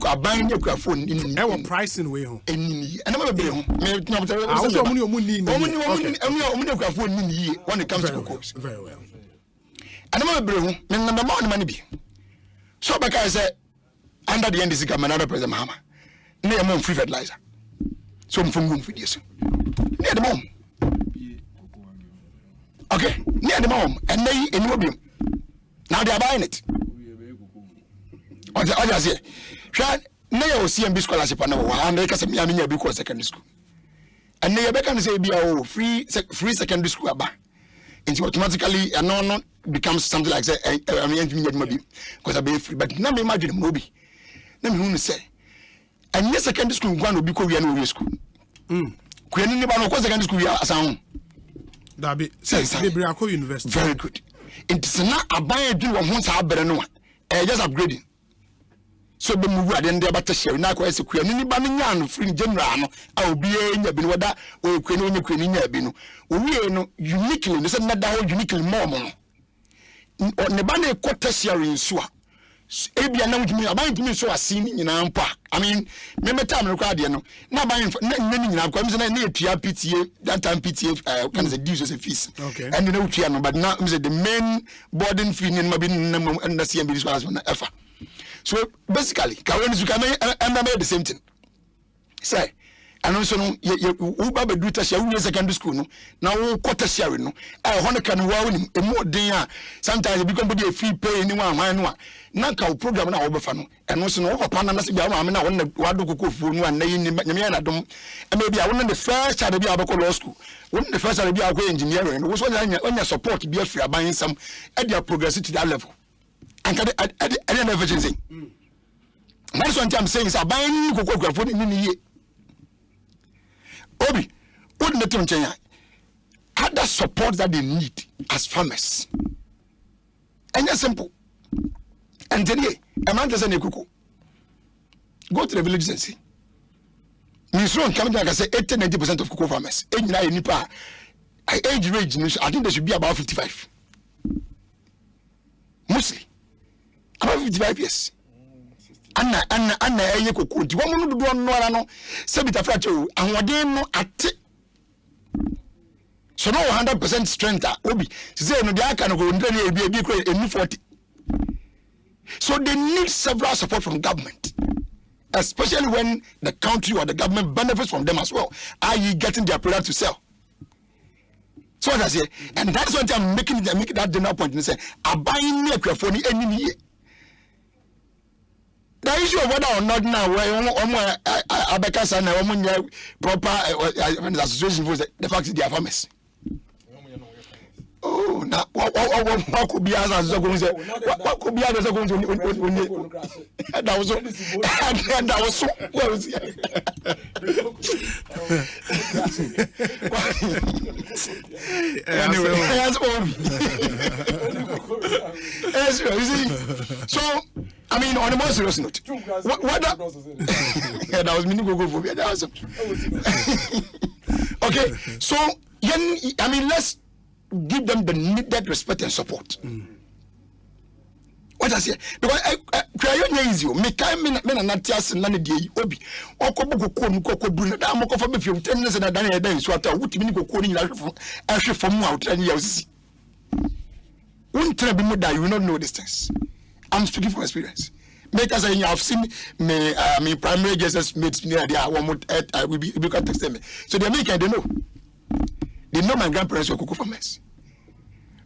a buying your phone in our pricing way home. And I'm a bill. When it comes to cocoa. Very well. And I'm a bill, number money be. So, like I said, under the end is another president, Mama. Near mom free fertilizer. So from room for this. Near the mom. Okay, near the mom, and they in Mobium. Now they are buying it. What I say? Now CMB scholarship and they can say me because secondary school. And they can say be free secondary school about. And automatically and no becomes something like say I mean because I be free. But now imagine Mobi. Let me say. And yes, secondary school one will be Korean school. Korean secondary school as a home. That be University. Very good. It's not a buy a do of once I better no one. Just upgrading. So the move at the end about to share now quite a queer any banana free general. I will be in the bin whether or queen in the bin. We know uniquely, this is not that uniquely more. On the banner quite tertiary in Sua. ebia na wutumi aban tumi so asini nyina mpa I mean me time no kwa de no na aban na nyina kwa me na etua PTA that time PTA can the dues as a fees and na utua no but now the main boarding fee ni ma bi na CMB so as na efa so basically ka when you can make the same thing say and also no you baba do tertiary we secondary school no na wo tertiary no hono kan wa woni emu den a sometimes become body free pay ni wan hwan no a na ka program na wo befa no and also no wo papa na se bia ma na wona wado kokofo no an na yi nyame na dom e ma bia wona the first child bia abeko law school wona the first child bia akọ engineering no wo so nya support bia free aban sam e dia progress to that level and I never change that's what I'm saying is aban kokofo ni ye Obi, what the Tonchaya? Other support that they need as farmers. And it's simple. And today, a man doesn't go to the village and see. Misron coming like I say 80-90% of cocoa farmers. Age range, I think they should be about 55. Mostly. About 55 years. Anna eye kokko di wo mu do no ara no se bita frache o ahoden no ate so no 100% strength obi say no dia aka no ko ndre na ebi ko enu 40 so they need several support from government especially when the country or the government benefits from them as well are you getting their product to sell so what I say and that's what I'm making that dinner point and say abayin ni akwafo ni enini the issue of whether or not now where Abekasa na proper association for the fact that they are farmers. Oh, now what could be as a what could be as a going to that was so what was anyway, so I mean, on a more serious note, what that was meaning go for me. Okay, so I mean, let's give them the needed respect and support. What I say? Because I easy. Me kai me na natias na ne die obi. Okobo kokko nu kokko du na da mo kofa be fium 10 minutes na dan e dan so ata wutimi ni kokko ni nyina ahwe fam a wotra ni ya osisi. Untra bi mu da you not know these things. I'm speaking from experience. Because I have seen me primary guests mates near there will be text me. So they make they know. They know my grandparents were cocoa farmers.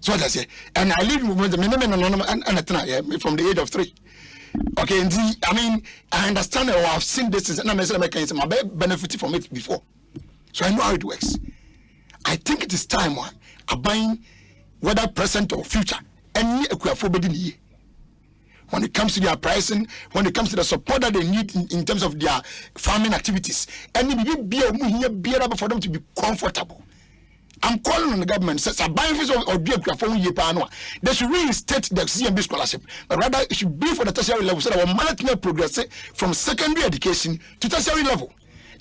So what I say, and I live with the minimum and from the age of 3. Okay, and I mean I understand or I've seen this and I'm mechanism. I benefited from it before. So I know how it works. I think it is time buying whether present or future any equipment when it comes to their pricing, when it comes to the support that they need in terms of their farming activities, and be for them to be comfortable. I'm calling on the government, says a buying fees or be a phone year panua. They should reinstate the CMB scholarship, but rather it should be for the tertiary level so that our management progress from secondary education to tertiary level.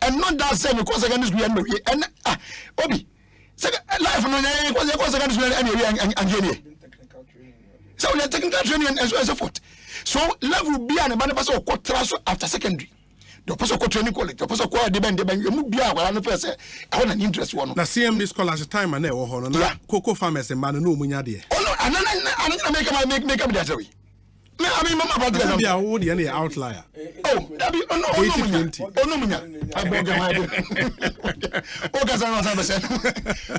And not that same because secondary school and Obi. Life no secondary school and so we are technical training and so forth. So level be an abandoned person or transfer after secondary. The person ko training college, the person ko deben you move be our no person. I want an interest one. Na CMB scholarship time and wo ho no na cocoa farmers and man no munya de. Oh no, I make up that way. I mean mama about that. Be a wo de any outlier. Oh, that be no 80-20. Oh no munya. I beg you. Oh Gaza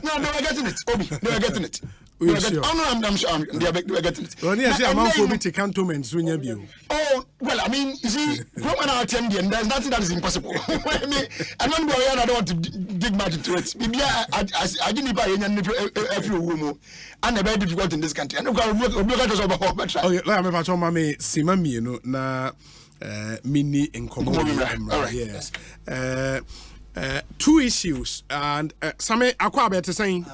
no, they are getting it. Obi, they are getting it. I'm sure they are getting it. Well, yes, I'm going to be cantonments when you. Oh, well, I mean, you see, from an attendant, there's nothing that is impossible. I mean, I don't want to dig much into it. Maybe I didn't buy every room, and very difficult in this country. And we're just over home. Okay, let me pass on my Simami, you know, na mini in common. Yes. 2 issues, and some Akwabe to saying.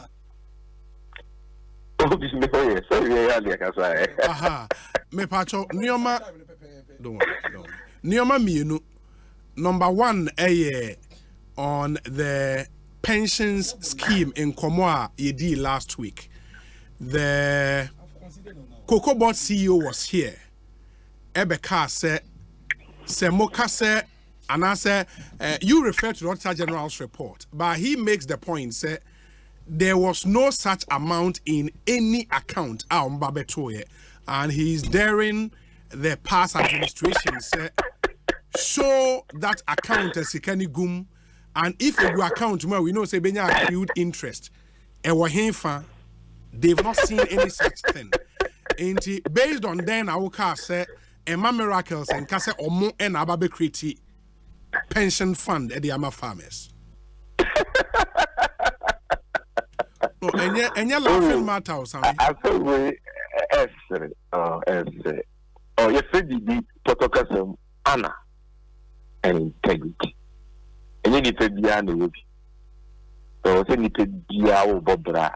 Aha, me pacho nioma mienu. Number 1 on the pensions scheme in Komoa yedi last week. The Cocoa Board CEO was here, ebeka se moka se anase you refer to the Auditor General's report, but he makes the point say there was no such amount in any account and he is daring the past administration say show that account as sikani gum, and if you account we know say benya accrued interest they've not seen any such thing. And based on then I will say Emma miracles and kase omo and ababe create pension fund at the Ama farmers. Oh, and you're laughing matter or something. I feel we oh you said the protocol Anna and integrity. And you need to be on the way. So you need to be our bobra.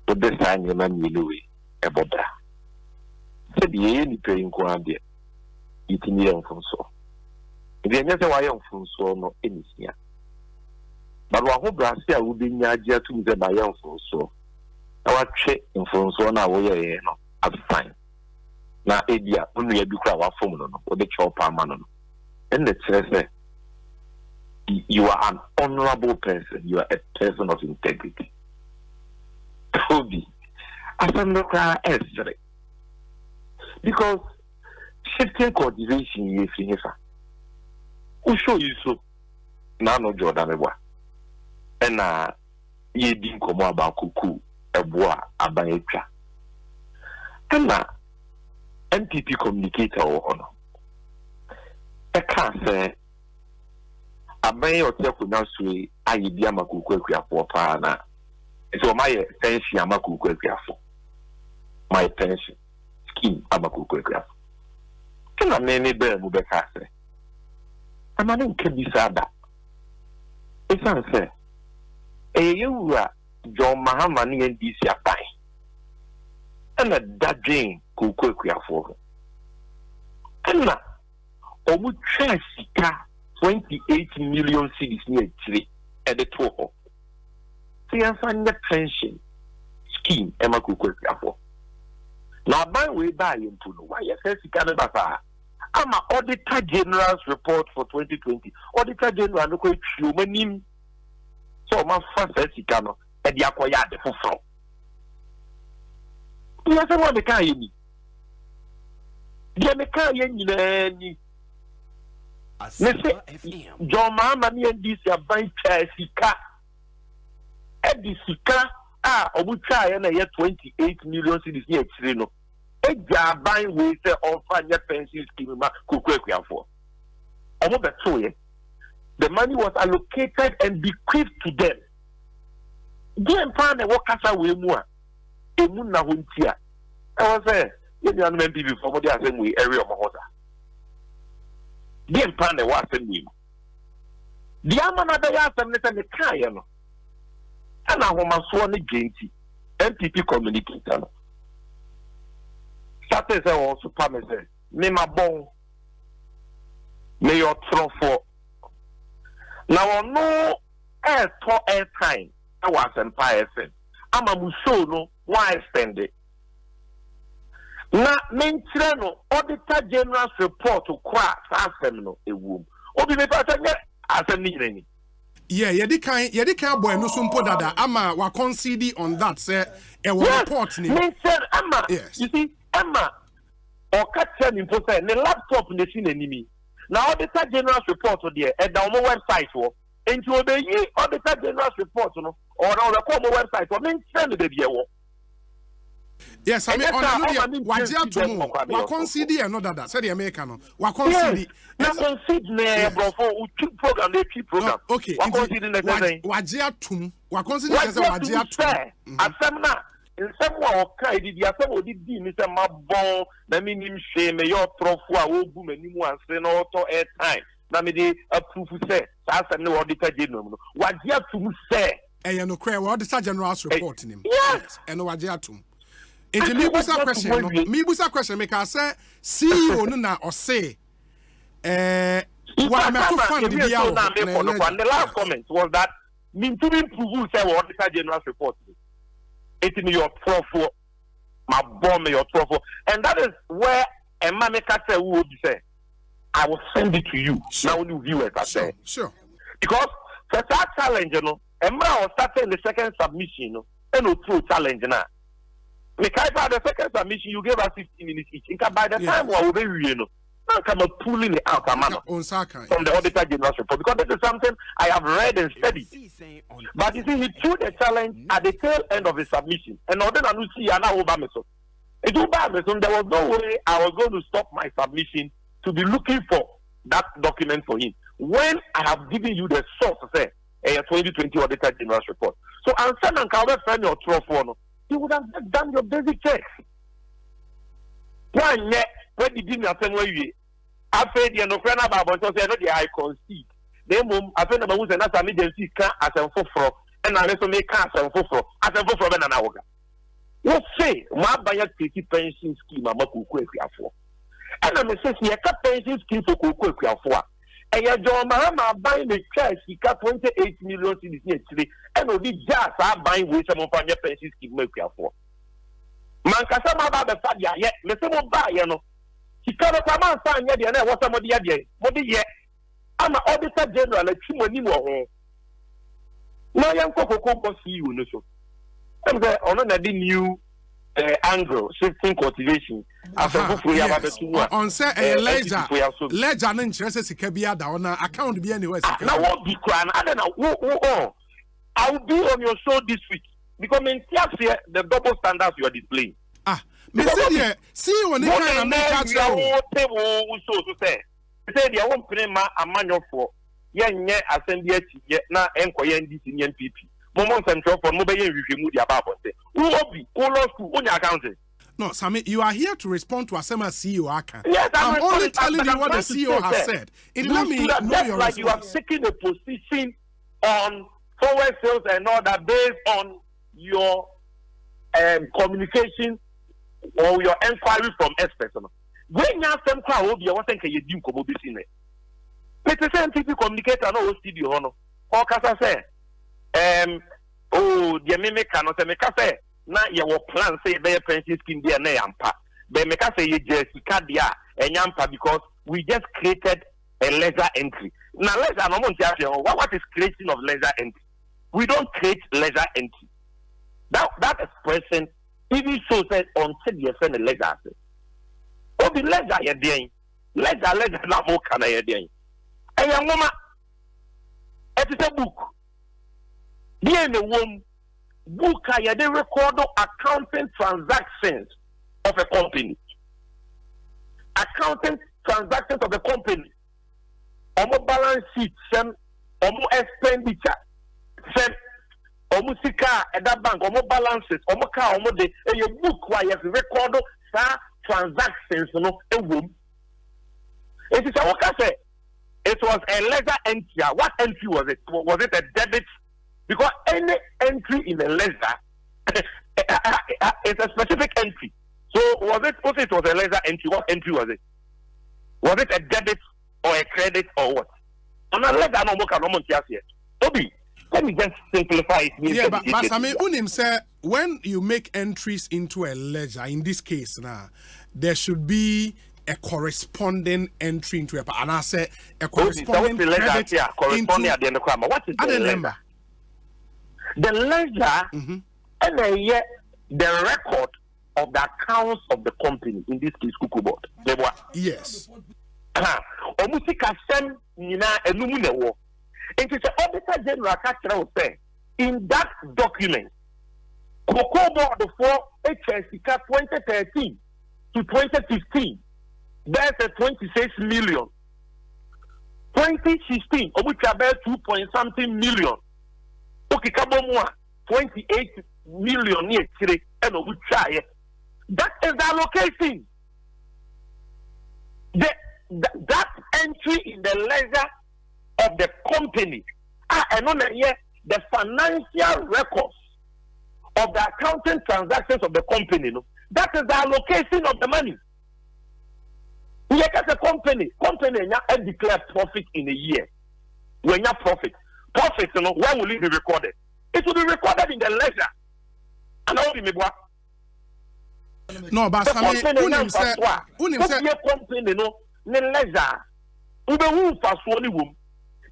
But this time you man will be a bobra. Said the any paying quantity. Eating young from so. If you never why young from so no anything. But what who Brazil would be near to the by young from so. Our check in from so now we no I'm fine. Now idea only a big crowd phone no or the chopper man. And the church you are an honorable person, you are a person of integrity. Toby, Asempa S3. Because shifting coordination is in here. Who show you so? Now no Jordan Ewa. And ye didn't come about cuckoo, a bois, a baetra. And MPP communicator or honor. I can't say. Aban yote kuna sui ayidia makukwe kwa pana. So my pension amakukwe kwa. My pension scheme amakukwe kwa. Kana mene be mu be ka se. Amane nke bisada. Esan se. Eyewura John Mahama ni NDC aban. Ana dadwen kukwe kwa fo. Ana omu twa sika 28 million cities near 3 at the top. See, I find the pension scheme, Emma Kukwekafo. Now, by way by into why you say Canada. I'm an Auditor General's report for 2020. Auditor General, no quite human. So, my first says Sicano, and the acquired the full. You have one the car in me. The car in Asempa FM. John Mahama ni NDC aban sika. Edi sika obucha na ye 28 million cedis ni etire no. Eja aban we say offer nya pension scheme ma kukwekuafo. Omo beto ye. The money was allocated and bequeathed to them. Dem pan e wokasa we mu a. Emu na ho ntia. I was say, you know MPP for the asem we area of Mahosa. Dem pan e wa asem we. The amana da ya asem ne se me kan ye no. Ana ahomaso ne genti. MPP communicator no. Sate se o super me se. Me ma bon. Me your trofo. Now no air time. I was Asempa FM. I'm a show no why spend it. Na mentre no Auditor General's report to kwa asem no ewum. Obi me pa say asem ni nyini. Yeah, yedi kan boy no so mpo dada ama wa concede on that say e wo report ni. Mentre ama yes. You see ama o ka tell me mpo say ne laptop ne si n'animi. Na Auditor General's report there e da on website wo. Enti obeyi Auditor General's report no or na the come website wo mentre ne de bia wo. Yes, I mean, on wajia to mu. Wa concede e no dada. Say the America no. Wa concede. Na concede ne bro for uchi program dey cheap program. Okay. Wa concede ne say. Wajia tum. Wa concede say wajia tum. Asem na nsem wa oka di asem odi di mi say mabon na mi nim hwe me yo trofo a ogu manimu anse na auto airtime. Na me dey approve say asem ne Auditor General no. Wajia tum say. Eh no kra wa Auditor General's report nim. Yes. And wajia tum. Enti mi busa question make I say CEO no na Osei wa me to fund the bill. The last comment was that mean to improve say Auditor General's report. It in your profile, my bomb your profile, and that is where and Mamma Cassa would say, I will send it to you. Now you view it, I say. Sure. Because for that challenge, you know, and now I started the second submission, you know, and no true challenge now. Because by the second submission, you gave us 15 minutes each. By the time we will be, you know, I'm kind of pulling it out from the Auditor General report, because this is something I have read and studied. But you see, he threw the challenge at the tail end of his submission, and then I see and now Obama. There was no way I was going to stop my submission to be looking for that document for him when I have given you the source of a 2020 Auditor General report. So I'm saying, friend your trust, you would have done your basic checks. One yet, when you didn't attend where you after the friend about I concede. Then, I think about who's another agency can as a for and I also make cash and for as a for an hour. What say, my buyer pension scheme, I'm a cook for. And I'm saying, a pension scheme for cook for. And your John Mahama buying the cash, he got 28 million in this year, and only just are buying with some of your pension scheme make for. Mankasama about the fact yet, let's say, buy, you know. He cannot come and find yet, and what somebody yet. What the yet? I'm an Auditor General, a Chimoni. No young Coco see you, no so. And on the new angle, shifting cultivation. On say a ledger and interest Kabia down account be anywhere. Now what be crying? I don't know. I will be on your show this week because in here the double standards you are displaying. See when they can make out so say they won't pay my manual for Assembly na enkoye ndisi NPP. Moment central for mobile review the about say. Who obi who lost to on your account. No, Sammy, you are here to respond to Asema CEO Aka. Yes, I'm only telling you what the CEO has said. Let me know your like you have taken a position on forward sales and all that based on your communication or your inquiry from experts. When you have some crowd, you want to you do come business. It's the same people communicate and all studio honor. Or Casa say, the mimic cannot say, now your plan say their pension scheme there na yampa. But make us say you just kadia and yampa because we just created a ledger entry. Now ledger no what is creation of ledger entry? We don't create ledger entry. That expression even so says until you send a ledger. Oh, the ledger you're doing. Ledger na more can I doing. And young woman, it is a book. There in the womb. Book they record accounting transactions of a company. Accounting transactions of a company. Omo balance sheet, omo expenditure, omo sika at that bank, omo balances, omo car, omo de. A book where you record transactions, you know, a room. It is a what I say. It was a ledger entry. What entry was it? Was it a debit? Because any entry in the ledger is a specific entry. So was it was a ledger entry? What entry was it? Was it a debit or a credit or what? On a ledger, no more can no here. Obi, let me just simplify it. Yeah, but Sami Unim said when you make entries into a ledger, in this case now, there should be a corresponding entry into and I say a corresponding credit corresponding at the end of the what is the ledger? The ledger and the record of the accounts of the company, in this case, Kuku Board. Yes. Omusika sem nina enumu newo. It is the Auditor General will say in that document, Kuku Board for HSICA 2013 to 2015, there's a 26 million. 2016, Omucha 2.something million. 28 million and that is the allocation. That entry in the ledger of the company and on the financial records of the accounting transactions of the company. No? That is the allocation of the money. You get a company declare profit in a year. When you profit, you know, where will it be recorded? It will be recorded in the ledger. And all the No, but Sammy, unim say company no ne leisure. Ube who fast one womb.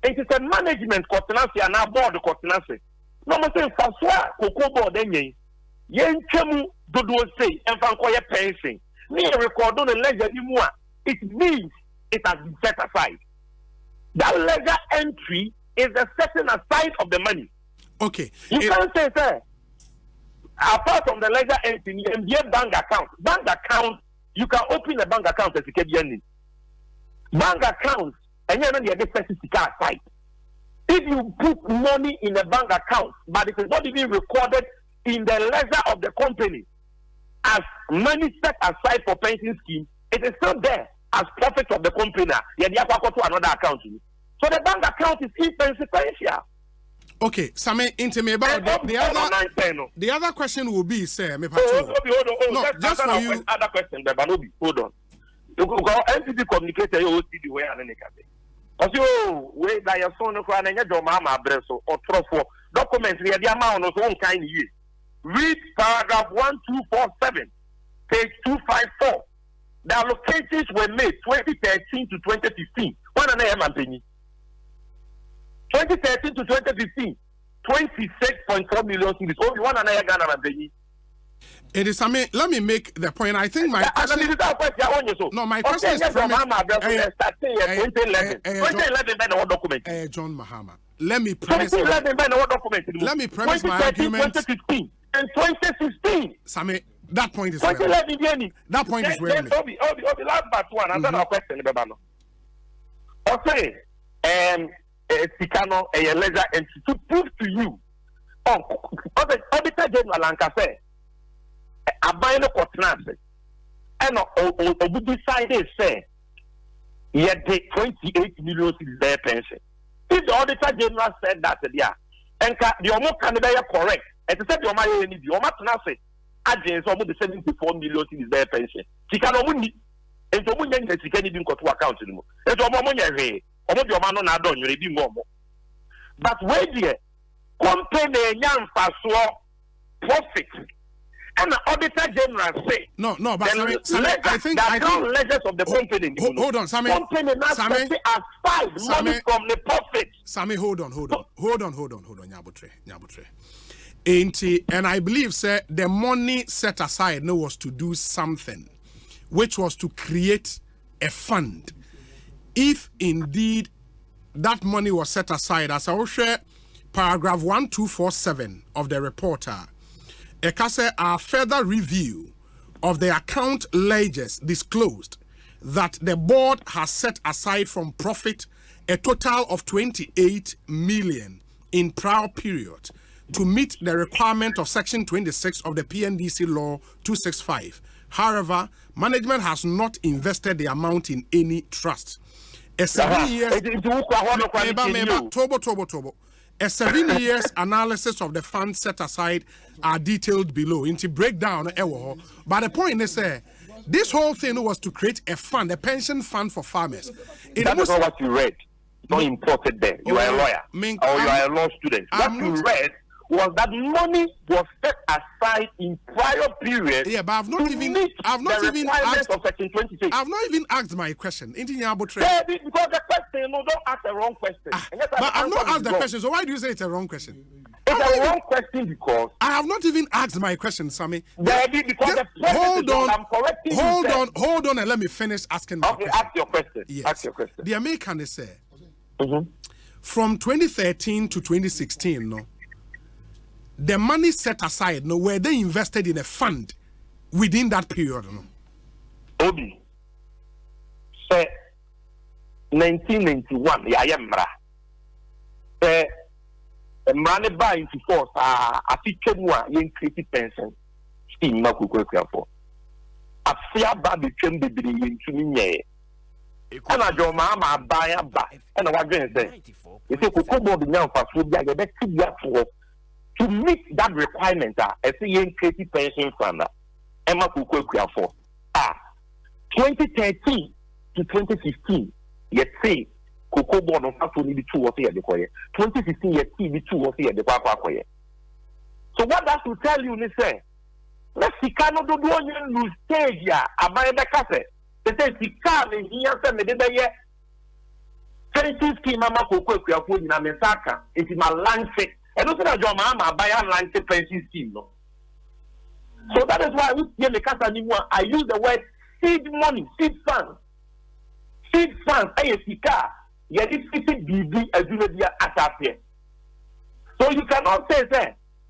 It is a management coordination and a board coordination. No more saying fast cocoa board any. Yen chemu do say and fankoya pension. Me record on the ledger anymore. It means it has been set aside. That ledger entry is the setting aside of the money. Okay. You can't say, sir, apart from the ledger entry, you have bank account. Bank account, you can open a bank account as a KBN. Bank account, and you have a specific aside. If you put money in a bank account, but it is not even recorded in the ledger of the company as money set aside for pension scheme, it is still there as profit of the company. You have to go to another account. So the bank account is inconsequential. Okay, Sammy, into me about the other question will be, sir, me hold on. No, just for you. Other question, but hold on. You go NTD communicator, you see the way and any because you way that your son and your mama breso or trust documents the amount of one kind of year. Read paragraph 1247, page 254. The allocations were made 2013 to 2015. One and a half penny. 2013 to 2015, 26.4 million cities. Only one and a half Ghana penny. It is, I mean, let me make the point. I think my question. No, my question is from 2011 document. John Mahama. Let me premise. 2011 document. Let me premise my argument. 2015 and 2016. Sammy, that point is well. That point is well. Obi, last but one. Another question, Bebano. Osei, Sikano, a ledger entry to prove to you. Auditor General Lancaster. A buying coordination. And Obu decided, say, yet the 28 million is their pension. If the Auditor General said that, and the Omo can be correct, and to say the Omo need the Omo say, agents almost the 74 million is their pension. She can only, and to Munyan, she can't even go to account anymore. And to Omo, Omo, your man on Adon, you'll be more. But wait there, company young profit. And the Auditor General say no, but Sammy, I think ledgers of the company. Hold on, Sammy. Company aside money from the profit. Sammy, hold on, Nyabutre. And I believe, sir, the money set aside was to do something, which was to create a fund. If indeed that money was set aside, as I will share, paragraph 1247 of the reporter. Ekase, a further review of the account ledgers disclosed that the board has set aside from profit a total of 28 million in prior period to meet the requirement of section 26 of the PNDC law 265. However, management has not invested the amount in any trust. A 7 years A 7 years analysis of the funds set aside are detailed below. Into breakdown, but the point is, this whole thing was to create a fund, a pension fund for farmers. That is not what you read. Not imported there. You are a lawyer, or you are a law student. What you read was that money was set aside in prior periods. Yeah, but I've not even asked of section 26. I've not even asked my question. Because the question, don't ask the wrong question. But I've not asked the question, so why do you say it's a wrong question? It's a wrong question because I have not even asked my question, Sammy. Hold on, and let me finish asking my question. Ask your question. Yes. Ask your question. The American they say from 2013 to 2016, the money set aside, were they invested in a fund within that period? Obi, say 1991, money by into force, I think you created pension scheme, not for. I fear baby can be into me. And I do mamma buy a buy, and I was going to say, if you could come over the young fast food, I get to meet that requirement, as a young creative pension fund, Emma Kukwekwa for 2013 to 2015, yet say Cocoa Board of Factory need 2 or 3 at the choir. 2016, yet see the 2 or 3 at the Papa choir. So, what that will tell you, listen, na sika no do onye lu stage ya aban be kase they say sika me hiya se me de be ye charity scheme mama kokko akuafo nyina me saka enti ma lance and also na jo ma buy a lance pension scheme no. So that is why we hear me kasa ni mo I use the word seed money, seed funds. Seed funds ay sika ye di fiti bibi aduna dia asase. So you cannot say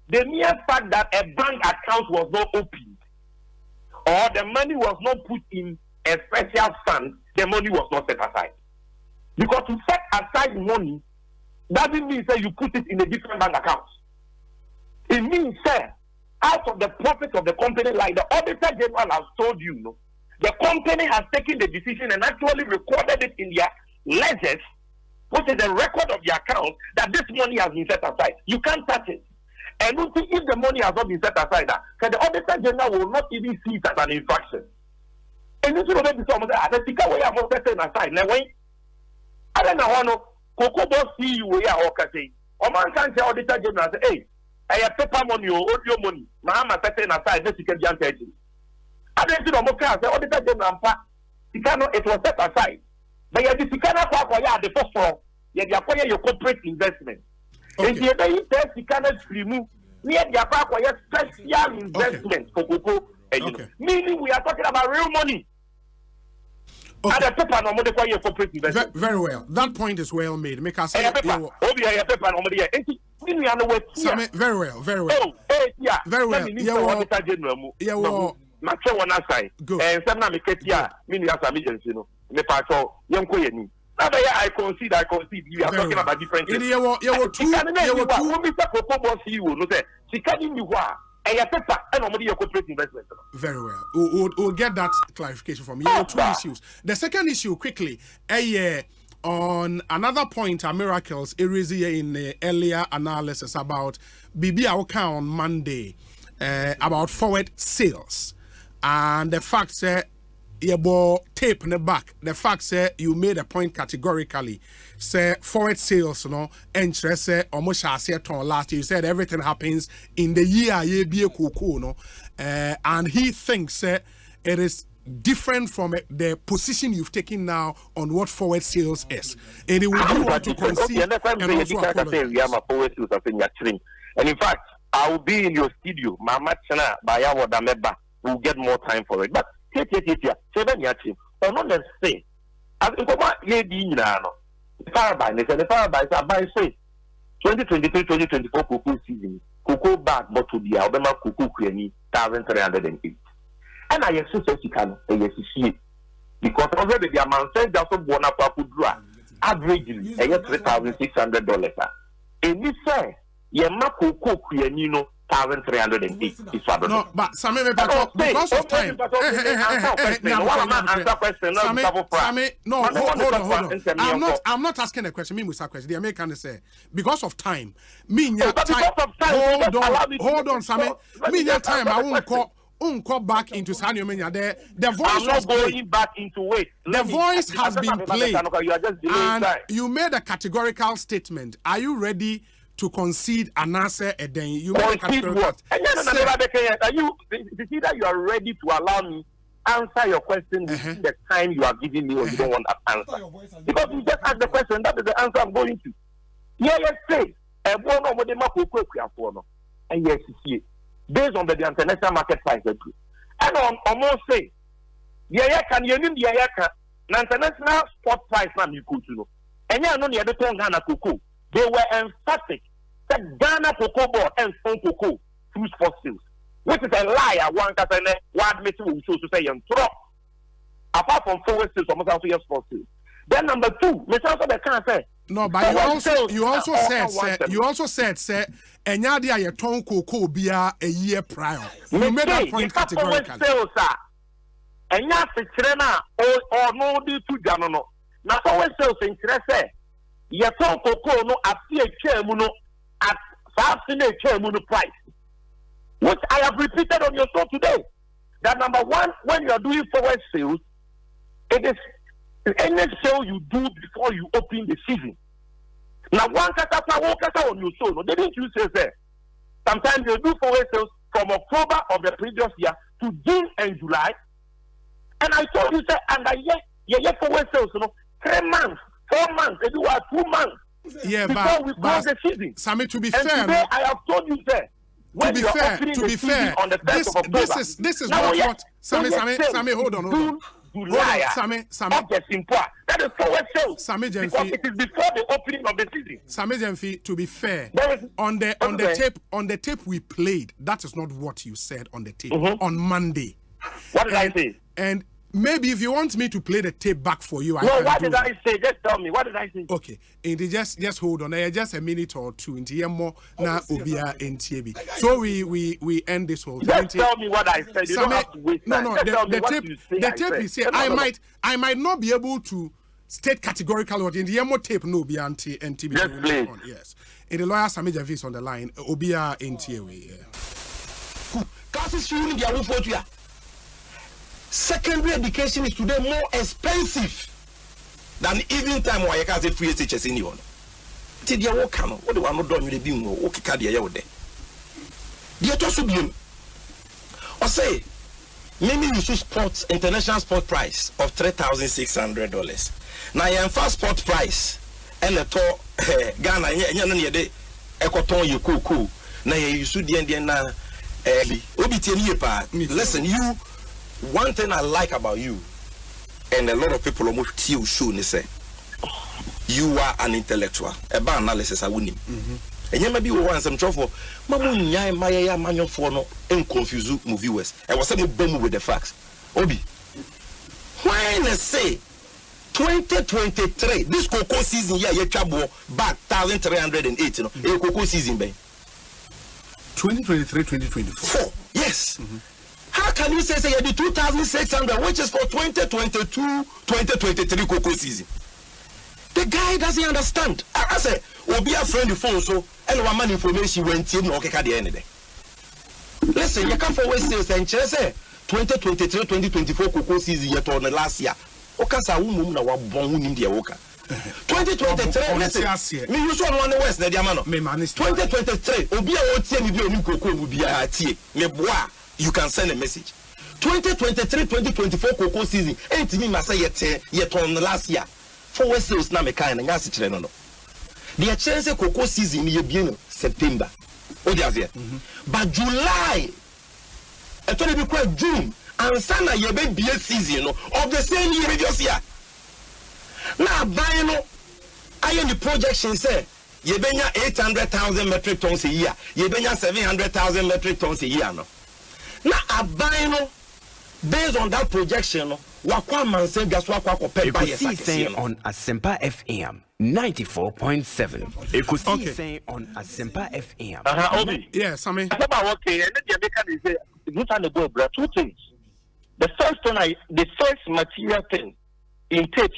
the mere fact that a bank account was not opened or the money was not put in a special fund, the money was not set aside. Because to set aside money doesn't mean that you put it in a different bank account. It means that out of the profit of the company, like the Auditor General has told you, no, the company has taken the decision and actually recorded it in their ledgers, which is a record of the account, that this money has been set aside. You can't touch it. And if the money has not been set aside, the Auditor General will not even see it as an infraction. And this is what they say, the ticket way I'm set aside. Now, when I don't know, Coco boss see you where I say, Oman can't say Auditor General say, hey, I have paper money or audio money. Mama setting aside, this you can be untaken. I don't know, say Auditor General, it was set aside. But you have the Sikana for the first floor, you acquire your corporate investment. If you test Sikana remove, we have the acquire special investment for Coco. Meaning we are talking about real money. Okay. Very well. That point is well made. Make us say very well, very well. Very well. I concede. We are talking about different things. Very well. We'll get that clarification from you. There are two issues. The second issue, quickly, on another point, miracles, erase in the earlier analysis about BB Aoka on Monday, about forward sales, and the fact that you bought tape in the back. The fact that you made a point categorically, say forward sales, interest, almost last year. You said everything happens in the year, and he thinks it is different from the position you've taken now on what forward sales is. And it will want to concede and also and in fact, I will be in your studio. Mama Chana, Bayawa Dameba, will get more time for it. But or not let's say, as in what lady now, the Faraby are by say 2023-2024 cocoa season, cocoa bag bottle the Alabama cocoa creamy 1,308. And I assume you can see it because already the amount said that's a one up draw averagely $3,600. And this say, Yama cocoa creamy 1,308 is what. No, but Sammy, because of time. Hold on. I'm not asking a question. Me Musa question. The American say because of time. Hold on, Sammy. Me time. I won't call back into Sanyo Menya. The voice was going back into it. The voice has been played, and you made a categorical statement. Are you ready to concede an answer? And then you concede what? You see that you are ready to allow me answer your question within the time you are giving me, or you don't want that answer. Because you just ask the question, that is the answer I'm going to. Yeah, let's say, and yes, you see, based on the international market price, and on almost say, yeah, can you name the international spot price now you could know? And yeah, no, the other tongue Ghana cocoa. They were emphatic that Ghana cocoa board and phone cocoa through spot sales, which is a lie. One can say, what makes you so to say, and throw. Apart from forward sales, almost also your spot sales. Then number two, Mr. Also the can say. No, but you also said, sir, and yadia your tongue cocoa beer a year prior. You made that point categorically. And yes, it's Rena or no do to Ganono. Now, forward sales in Cresse. Your tongue cocoa no at a chairmuno at $5 price, which I have repeated on your show today. That number one, when you are doing forward sales, it is any sale you do before you open the season. Now, one kata on your show, no, didn't you say that? Sometimes you do forward sales from October of the previous year to June and July. And I told you, sir, and forward sales, 3 months, 4 mons, maybe 2 months. Yeah, before we close the season. Sammy, to be and fair, today I have told you, sir. To be fair, on the 1st of October, this is what Sammy, hold on. July, Sammy, August, that is forward sales. Sammy Gyamfi, because it is before the opening of the season. Sammy Gyamfi, to be fair, on the tape we played, that is not what you said on the tape on Monday. What did I say? And maybe if you want me to play the tape back for you, what did I say? Just tell me. What did I say? Okay, and just hold on. Just a minute or two. Into more na obia NTB. So we end this whole. Just tell me what I said. You don't have to waste time. No. The tape is here. I might not be able to state categorically what in the more tape no be anti NTB. Yes. And the lawyer Sammy Gyamfi is on the line. Obia NTB. Secondary education is today more expensive than even time where you can say free teachers in you. Till you walk on, what do I not done with the beam or walk a year day? Dear Tosubium, or say, maybe you should sports international sport price of $3,600. Now, you have first sport price and the tour Ghana, and day, Ecoton, you cool. Now, you should the Indian listen, you. One thing I like about you, and a lot of people almost still show me say, you are an intellectual. About analysis, I wouldn't. And you may be one some trouble. Mamunya, Maya, Manyon for no, and confuse my viewers. I was saying, boom with the facts. Obi, when I say 2023, this cocoa season, yeah, you trouble back 1,308, a cocoa season, bay. 2023, 2024. Yes. How can you say you did 2,600, which is for 2022-2023 cocoa season? The guy doesn't understand. I say, we'll be a friend of phone so and one man information went in or at the end of the day. Listen, you can't forward sales and say 2023-2024 cocoa season yet on the last year. Okasa woman was born in the Oka. 2023, listen, me use one West, the Diamano. 2023, Obia Otia, cocoa will be a tea. Me bois. You can send a message. 2023-2024 cocoa season. Ain't me massa yet on the last year. For West Sales na me kind and yasi no. The chance cocoa season ye bien September. Oh yeah. But July. It will be quite June. And sana ye be season of the same year just here. Now buying I am the projection say ye benya 800,000 metric tons a year. Ye benya 700,000 metric tons a year no. Now, a based on that projection, Ekosiisen On Asempa FM 94.7. Ekosiisen On Asempa FM. Yeah, Sammy. Okay, and then you say, two things. The first material thing in tape,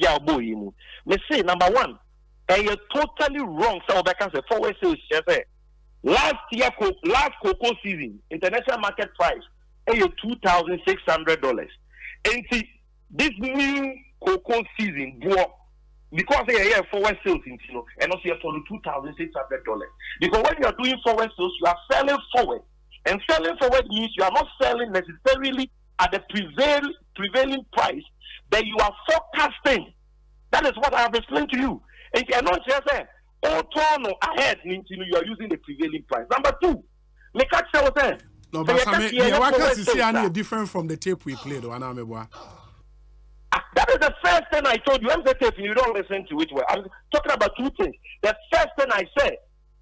me say, number one, and you're totally wrong. So, I can say, forward sales, last cocoa season, international market price, $2,600. And see, this new cocoa season, because they are forward sales, and also for the $2,600. Because when you are doing forward sales, you are selling forward. And selling forward means you are not selling necessarily at the prevailing price, but you are forecasting. That is what I have explained to you. And you are not just saying, ahead means you are using the prevailing price. Number two, make a say. No, but Sammy, different from the tape we played. That is the first thing I told you. I'm the tape, you don't listen to it well. I'm talking about two things. The first thing I said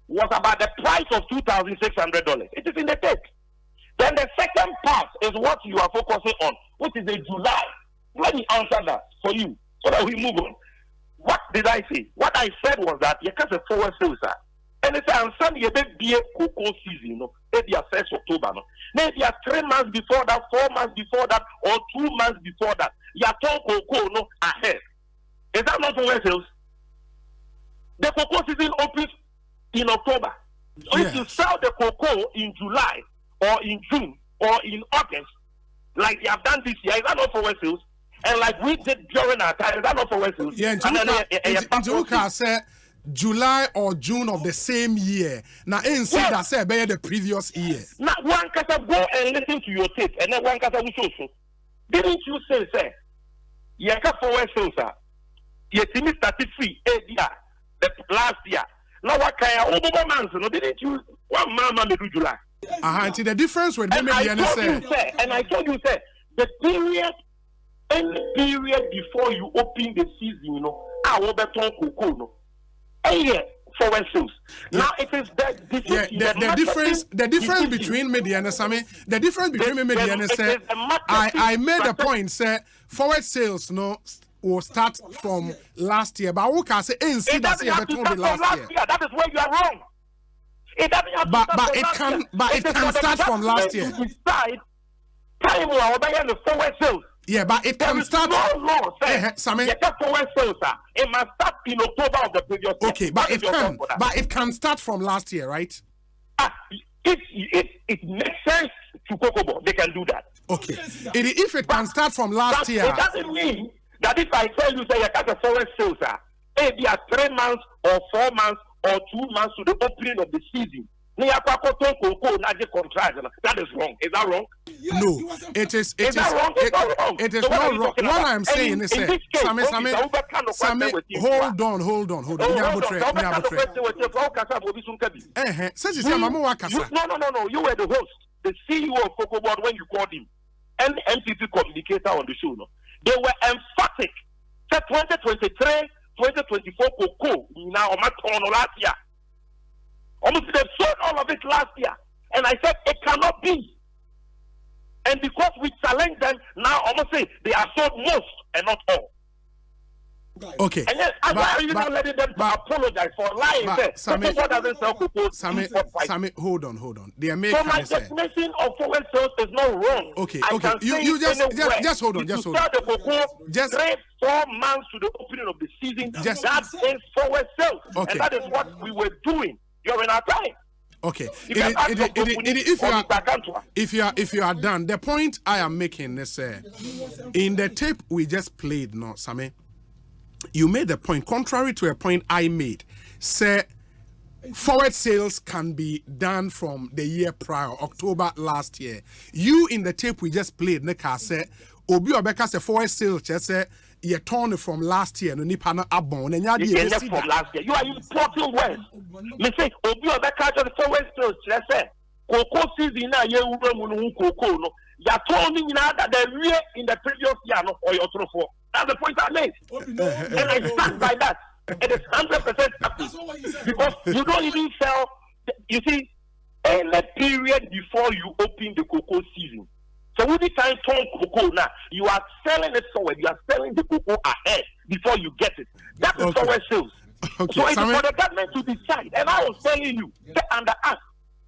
was about the price of $2,600. It is in the tape. Then the second part is what you are focusing on, which is the July. Let me answer that for you so that we move on. What did I say? What I said was that you can't forward sales. And it's I'm saying you be a cocoa season, maybe a 1st October, maybe a 3 months before that, 4 months before that, or 2 months before that. You are talking cocoa ahead. Is that not forward sales? The cocoa season opens in October. So if you sell the cocoa in July or in June or in August, like you have done this year, is that not forward sales? And like we did during our time, is that not forward sales? Yeah, and Ntuka said July or June of the same year. Now, ain't see that say by the previous year. Now, one can go and listen to your tape, and then one can say, didn't you say, Yaka forward sales, yet you started free the last year. Now, what kind of months? No, didn't you? One mama may do July. The difference with and I told you, sir, the period, any period before you open the season, you know, I will bet on cocoa, no. Forward sales. Now it is that the difference between me and Sami, the difference between me and say, I made a point, say forward sales no will start from last year, but who can say ain't see that year last year? That is where you are wrong. It doesn't have but it can start from last year. Time will obey the forward sales. Yeah, but it can start. No law, forward sales, it must start in October of the previous year. Okay, but it can start from last year, right? It makes sense to Kokobo. They can do that. Okay. If it can start from last year, it doesn't mean that if I tell you say you got a forward sales, maybe 3 months or 4 months or 2 months to the opening of the season. That is wrong. Is that wrong? No, it is. It is wrong? It is not wrong. What I'm saying is, Sami, hold on. No, you were the host, the CEO of Cocoa Board when you called him, and the MPP communicator on the show. No, they were emphatic. Said 2023, 2024 Cocoa now last year. Almost they sold all of it last year. And I said it cannot be. And because we challenge them, now almost say they are sold most and not all. Okay. And then why are you not letting them apologize for lying? Sami, doesn't sell cocoa. Sami, hold on. They are making so my definition of forward sales is not wrong. Okay. You just hold on. You sell the cocoa 3-4 months to the opening of the season. That is forward sales. Okay. And that is what we were doing. You're in our time. Okay. If you are done, the point I am making is in the tape we just played, no, Sami, you made the point contrary to a point I made. Say forward sales can be done from the year prior, October last year. You in the tape we just played, Neka said, Obi Obeka say forward sales just say you turn from last year, no nipa na abon. From last year. You are importing words. Me say Obi Obeka just forward sales just say cocoa season na ye uro mu cocoa no. You are turning that the year in the previous year no or your true. That's the point I made. And I stand by that. It is 100% happy. Because you don't even sell, you see, any period before you open the cocoa season. So with the time turn cocoa now, you are selling it somewhere. You are selling the cocoa ahead before you get it. That is forward sales. Okay. So it's for the government to decide. And I was telling you, under us,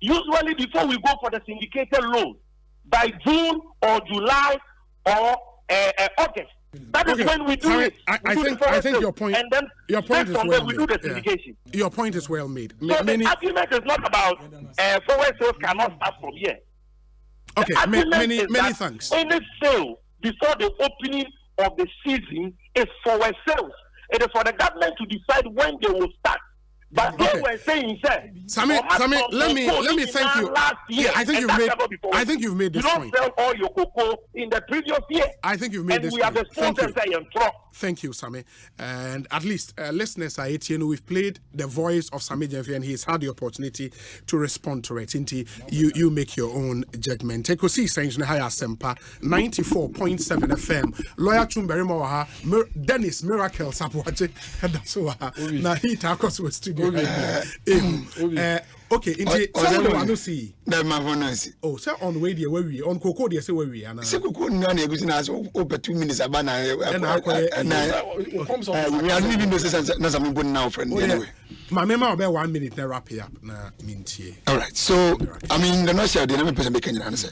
usually before we go for the syndicated loan, by June or July or August, that is when we do it. I think your point. And then your point is well made. We do the syndication. Yeah. Your point is well made. So the argument is not about forward sales cannot start from here. Okay, many thanks. Any sale before the opening of the season is forward sales. It is for the government to decide when they will start. But they were saying, sir, Sami, let me thank you. Yeah, I think you've made this point. You don't sell all your cocoa in the previous year. I think you've made this point. Thank you, Sami. And at least listeners are 18. We've played the voice of Sami Gyamfi, and he's had the opportunity to respond to it. You make your own judgment. Ekosiisen On Asempa 94.7 FM. Lawyer Chumberi Mawaha, Dennis Miracle Aboagye. That's why. Now he talks us with studio. Okay, see. Oh, say on way there where we on cocoa there say where we and say cocoa na egusi na so over 2 minutes abana we are leaving this na some bon now friend anyway. My mema about 1 minute na wrap it up na mintie. All right. So I mean the notion the name person make say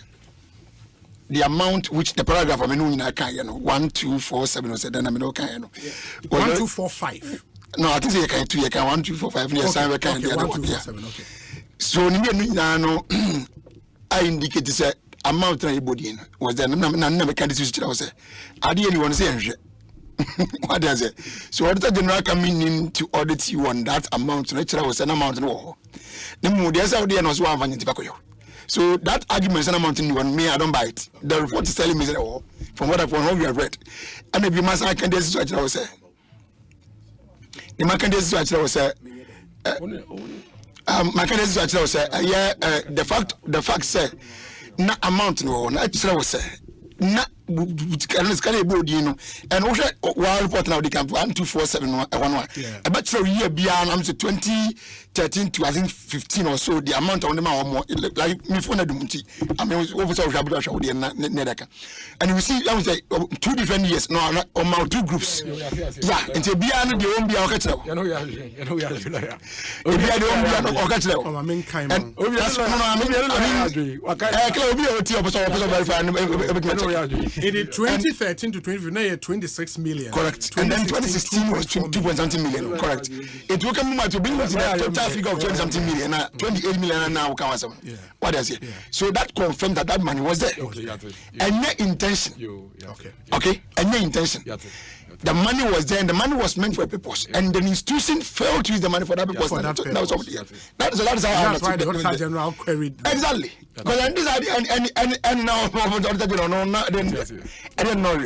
the amount which the paragraph I mean na kan 1247 or say then I mean kan 1245. No, I think you can 2 you can 1245 near sign we can the other one. Okay. So no I indicate say amount na ibodi was there na me can this was say ade anyone say enhwe What does it? So Auditor General coming in to audit you on that amount, natural was an amount in war. The mood is out there and was one van in tobacco. So that argument is an amount in one me, I don't buy it. The report is telling me that from what we have read. And if you must I can this is what I was say. The market is what I was say. My can is what I was say. The fact say na amount no natural was say. Na can board you know and while report now the camp 124711 about so year beyond I'm to 2013 to I think 15 or so the amount on the more like me phone adumuti I mean and you see I would say 2 different years no on 2 groups yeah until beyond the own be our catcher you know in 2013 to 2015, 26 million. Correct. And then 2016 was 2.something million. Correct. It will come to bring us the total figure of 20-something million. 28 million now. What does it? So that confirmed that money was there. And your intention. Okay. And your intention. The money was there, and the money was meant for a purpose, and the institution failed to use the money for that purpose. That's why the Auditor General queried. Exactly. Because these are and now the Auditor General I didn't know.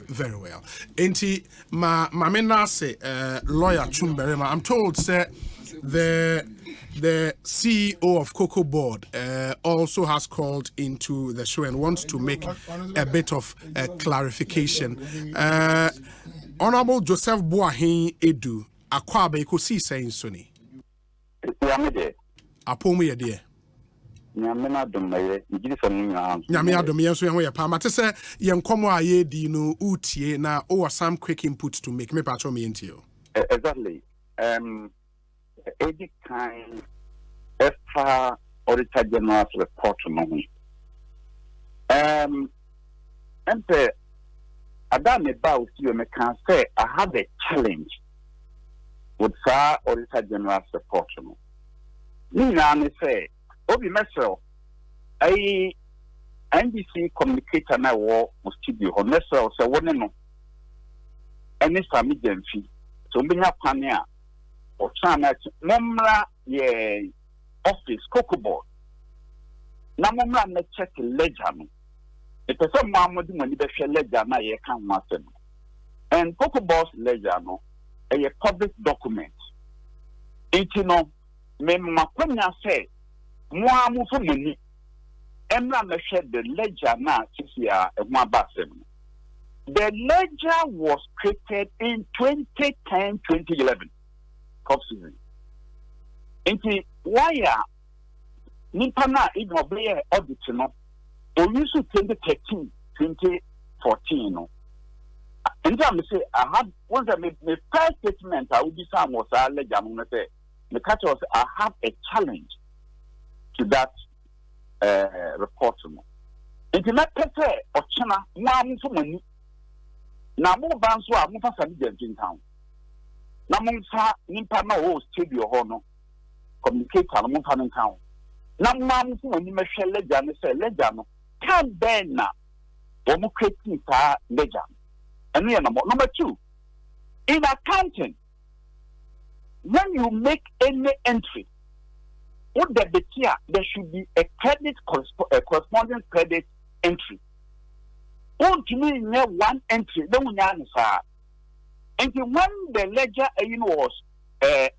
Very well. Enti ma mena say lawyer Chumberema. I'm told say the CEO of Cocoa Board also has called into the show and wants to make a bit of clarification. Honorable Joseph Boahin Edu, Akwabe Ekosiise Nsoni. Apomu ye de. Nyamena domaye, ngiri sonu Nyamena domaye so ye pa mate se ye nkomo aye di no utie na o some quick input to make me patcho me ntio. Exactly. Any kind extra Auditor General's report no. And Adam about you can say I have a challenge with our Auditor General's report no. Nina me say Obi Mesel I NBC communicator na wo studio ho Mesel say woni no any family Gyamfi so mbinya kwane a o chana memra ye office Cocoa Board na memra na check ledger no e pese mamodi mani be hwe ledger na ye kan ho asem and Cocoa Board's ledger no a public document enti no memma kwanya say mo amu fo mani emra na hwe the ledger na tisia e ho abasem. The ledger was created in 2010-2011 crop season. Inti why nipa na even obey audit no o use 2013-2014 no. And I say I had once I made my first statement I would be some was a ledger no say the catch was I have a challenge to that report no. Inti na pese ochina na mu for money na mo banso a mo fa sabi Gyamfi town na mo fa nimpa na o studio ho no communicator no mo fa no town na mo am so ni me hwe ledger no say ledger no can ben na o mo create ta ledger and number 2 in accounting when you make any entry what the here there should be a credit corresponding credit entry. Won't mean one entry, don't answer. And when the ledger was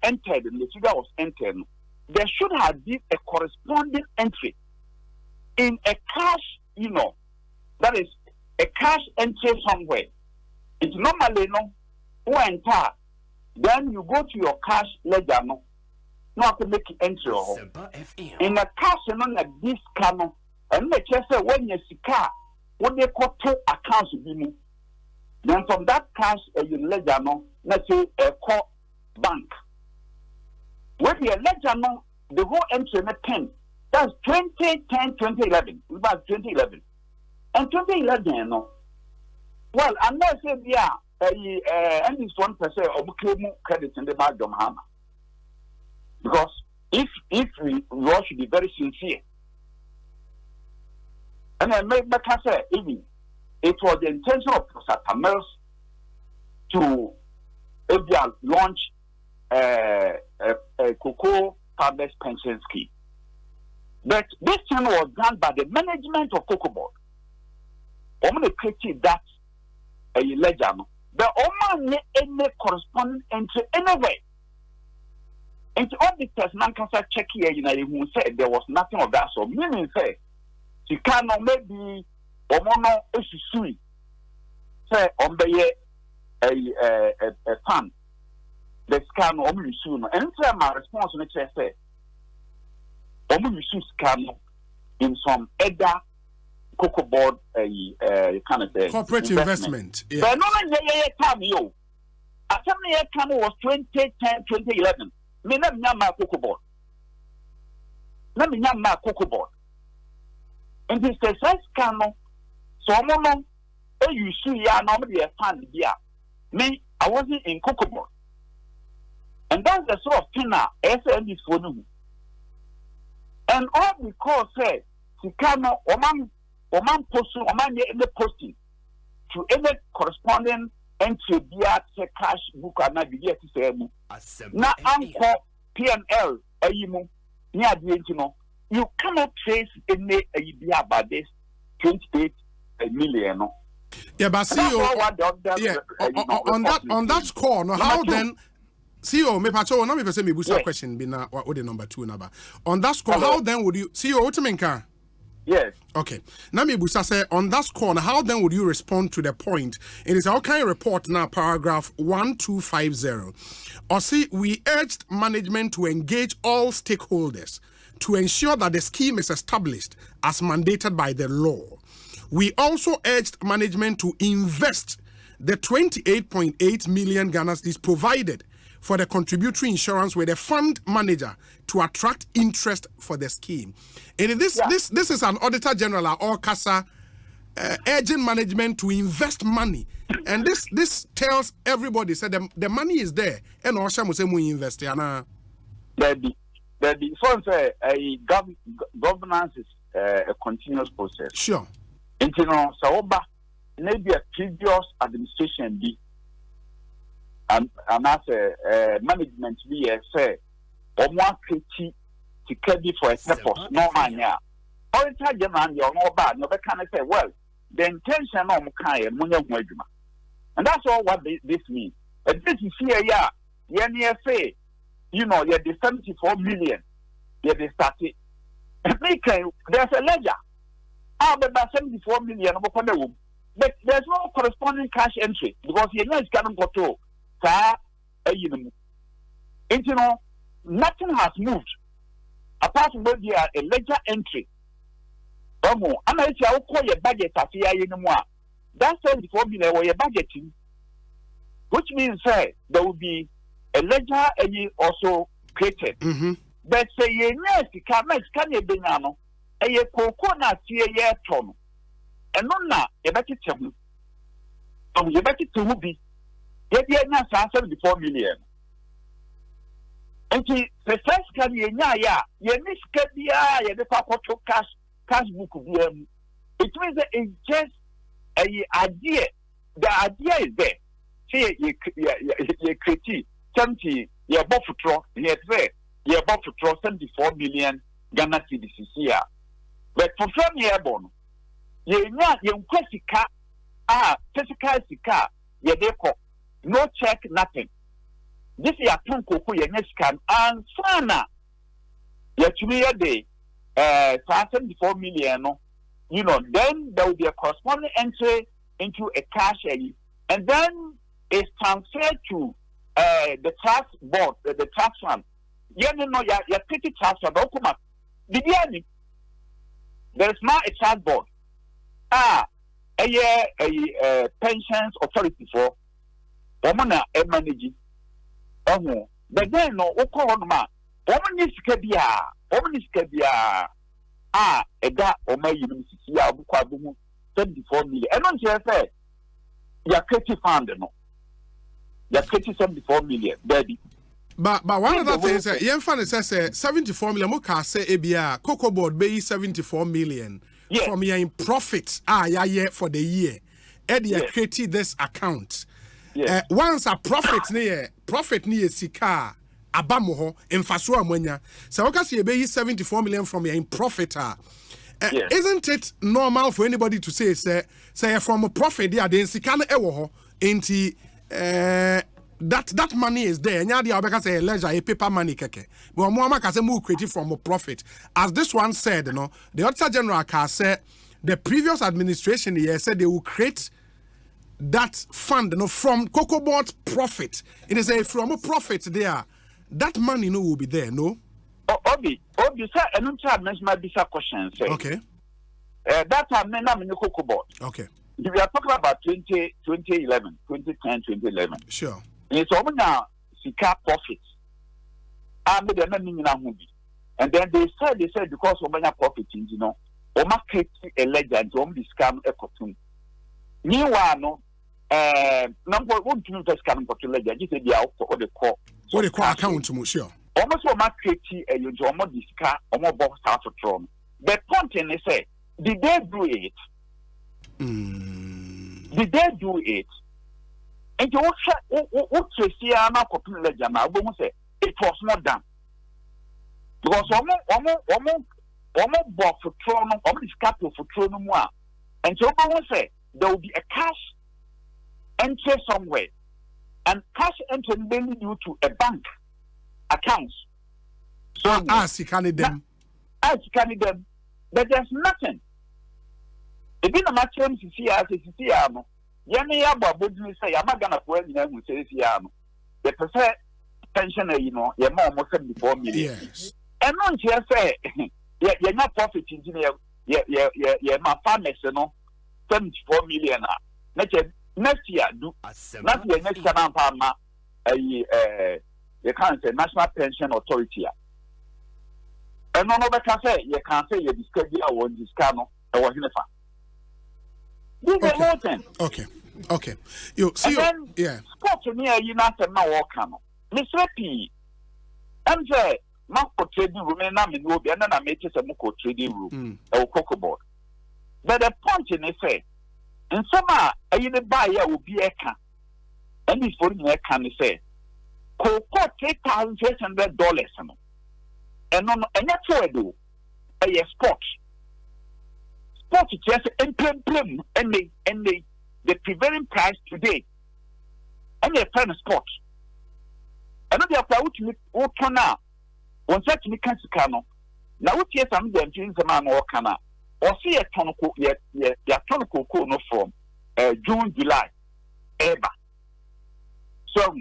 entered and the figure was entered, there should have been a corresponding entry in a cash, that is a cash entry somewhere. It's normally then you go to your cash ledger, no have to make entry. In a cash, like this cano, and make sure when you see car. What they call 2 accounts be then from that cash you ledger no let's say a core bank when you ledger no the whole entry na 10 that's 2010-2011 about 2011 and 2011 no well unless say yeah and this 1% of claim credit in the Madam Hama because if we all should be very sincere. And I made my say, even it was the intention of Professor Tamel's to launch a cocoa farmers pension scheme. But this thing was done by the management of Cocoa Board. I'm going to create that a ledger. But Oman any corresponding entry anyway. And all the person can check here, who said there was nothing of that. So meaning say, she cannot maybe Omono Osusui say on the a fund. The scan only soon. And my response to the say, Omusu scan in some other Cocoa Board kind of corporate investment. Yeah. But no time yo. Assembly time was 2010, 2011. Me na my Cocoa Board. Let me my Cocoa Board. And this says scan so no you see ya normally a fund here. Me, I wasn't in Cocoa Board. And that's the sort of thing now SN is for them. And all because Sikano Oman posting Oman any posting to any corresponding entry via cash book and not be to say now uncle PNL ayimu near the you cannot trace any idea about this 28 million. Yeah, but see on that score, no, how then? CEO, me pacho, no me person me boost question be na what the number 2 number. On that score, how then would you CEO what you mean ka? Yes. Okay. Now me boost say on that score, how then would you respond to the point? It is our kind of report now, paragraph 1250. Osei, we urged management to engage all stakeholders to ensure that the scheme is established as mandated by the law. We also urged management to invest the 28.8 million Ghana cedis provided for the contributory insurance with a fund manager to attract interest for the scheme. And this is an Auditor General or CASA urging management to invest money. And this tells everybody that the money is there and also must invest. The governance is a continuous process. Sure. And so maybe a previous administration be and as a management we say or more critique to carry for a purpose no man ya Auditor General no bad no can say well the intention of Mukai and that's all what this means. And this is here say you're the 74 million you're the started there's a ledger about 74 million but there's no corresponding cash entry because you're not going to go nothing has moved apart from where there are a ledger entry. I'm going to call your budget anymore. That's 74 million or your budgeting, which means there will be a ledger also created. But say yes, can you be now? A coconut year ton. And no, you better tell me. You better to be. Yet, 74 million. And the first can you miss cash book. It means that it's just an idea. The idea is there. See, you critique 70, you're about to throw, you're about to throw 74 million Ghana cedis here. But for some year born, you're not physical sika, you're there. No check, nothing. This is a Tonko, your next can, and Sana. Yet to me a day, 74 million, then there will be a corresponding entry into a cash, and then it's transferred to the tax board, the tax fund. You're pretty tax fund, there's now a tax board. A pensions authority for. Omana manage but then no okoma omaniskedia eda oma university ya bukwa bumu 74 million and don't you say ya creative fund no ya creative 74 million baby but one of the things yen fan says 74 million mo ka say ebia Cocoa Board be 74 million from your profits yeah for the year and you created this account. once a profit near sika abamoho in faso amwenya so okay say be 74 million from your in profit isn't it normal for anybody to say from a profit there then sika na ewo ho enti that money is there nya dia obeka say ledger a paper money keke but mo amaka say mo create from a profit as this one said the Auditor General can say the previous administration here said they will create that fund from cocoa board profit. It is a from a profit there. That money will be there, no? Obi, sir, and I'm trying to my bisa question, sir. Okay. That time, I'm in the cocoa board. Okay. We are talking about 2011, 2010, 2011. Sure. It's over now, Sika profits. I'm the meaning and then they said because of many profits, you know, Oma created a legend, Om scam a cartoon. Meanwhile, no, number one to just come to legend, you said, yeah, what they call account to sure. Almost what market a you do almost discard almost box out of throne. The point in say, did they do it? Did they do it? And you what you see, I'm not copying legend. I won't say it was not done. Because almost box for throne, almost capital for throne more. And so I will say there will be a cash entry somewhere. And cash entry mainly due to a bank accounts. So as you can them. But there's nothing. If you know my terms is here as Yami Abu say I'm not gonna put in say the percent pensioner, you know, you're more 74 million. Yes. And non just say you're not profit engineer, you're my farmers, you know, 74 million. Next year, not the next year, you can't say National Pension Authority. And no other can say you can't say you discuss or discount or whatever. This is important. Okay. You see, yeah. Sport to me, you not a now walk. Mr. P. I'm say, Marco trading room, and I'm in Ruby, and then I make it a Moko trading room or cocoa board. But the point in it say, and some are a buyer will be a can. And this for me, can say, cocoa $3,600. And no, and that's what I do. A sport. Sport is just and the prevailing price today. And they're playing sport. And then they are proud to what can now. One such me can't cano. Now, what yes, I'm going to use a man or cana. Or see a tonical yet, tonical cool no from June, July, ever. So,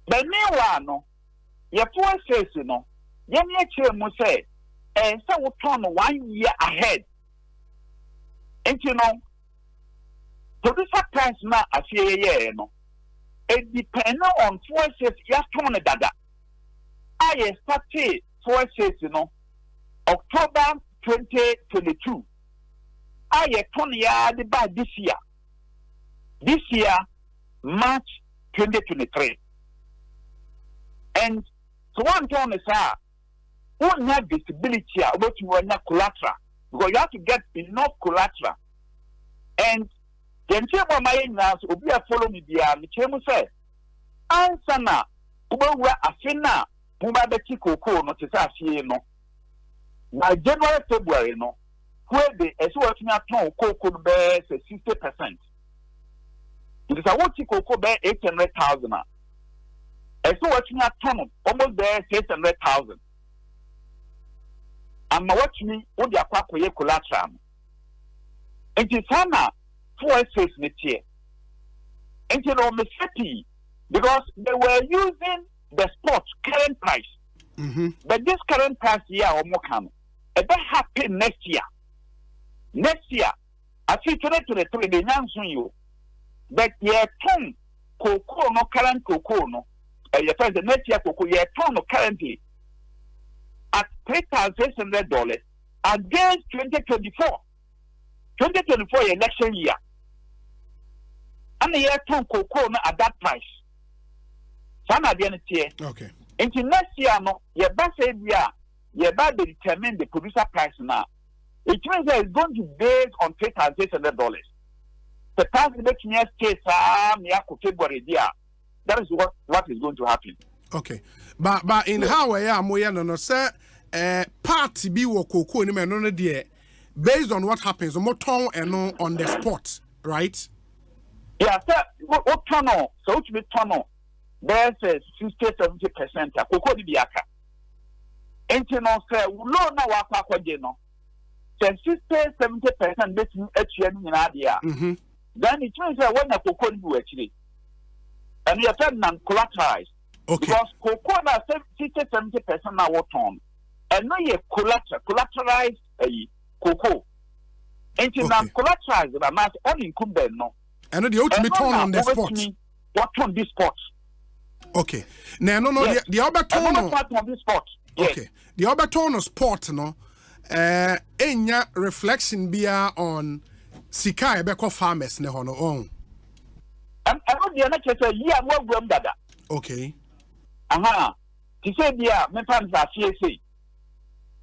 but meanwhile, no, your voice says, you know, Yemi must say, and so we'll turn 1 year ahead. And you know, producer price now, I see you know, it depends on forces, you have to the dada. I started forces, you know, October 2022. I turn the by this year. This year, March 2023. And so one turn is won't have visibility about you have collateral because you have to get enough collateral. And then about my now will be a follow me there. Michemo said, answer now, Uba Afina, Muba Betty Coco, not as I no. By January, February, no, where the as well as cocoa bears 60%. It is a what you cocoa bear 800,000. As well as almost there 600,000. And watch me with your quack collateral. And it's Hannah 4 essays next year. And you know, Mississippi, because they were using the spot current price. But this current price here or more can it will happen next year. Next year, I see 2023, they answer you. But your ton cocoa, no current cocoa, no. Your first the next year cocoa, your ton currently at $3,600 against 2024. 2024 election year. And the year ton cocoa at that price. Some are the year. Okay. Until next year, no, your best year, your bad determine the producer price now. It means that it's going to be based on $3,600. the past the next case February dia. That is what is going to happen. Okay. But in how I am no say party be wo koko ni me no de based on what happens more turn and on the spot, right? Yeah, sir, what tunnel? So to be tunnel, there's 60-70% koko di biaka. Enti no say lo na wa kwa no. Say 60-70% betting etua ni na dia. Then it means that when koko ni actually and you are non-collateralized. Okay. Because cocoa na 60-70% na what on. And no ye collateralized cocoa. And you non-collateralized but not unincumbent no. And the ultimate turn on the spot. What on this spot? Okay. Now no yes. the other turn on this spot. Yes. Okay. The other turn on sport no enya reflection bia on sika ebeko farmers ne ho no on. And I know the other say yeah more gram dada. Okay. Aha. Ti say bia me pan za CSA.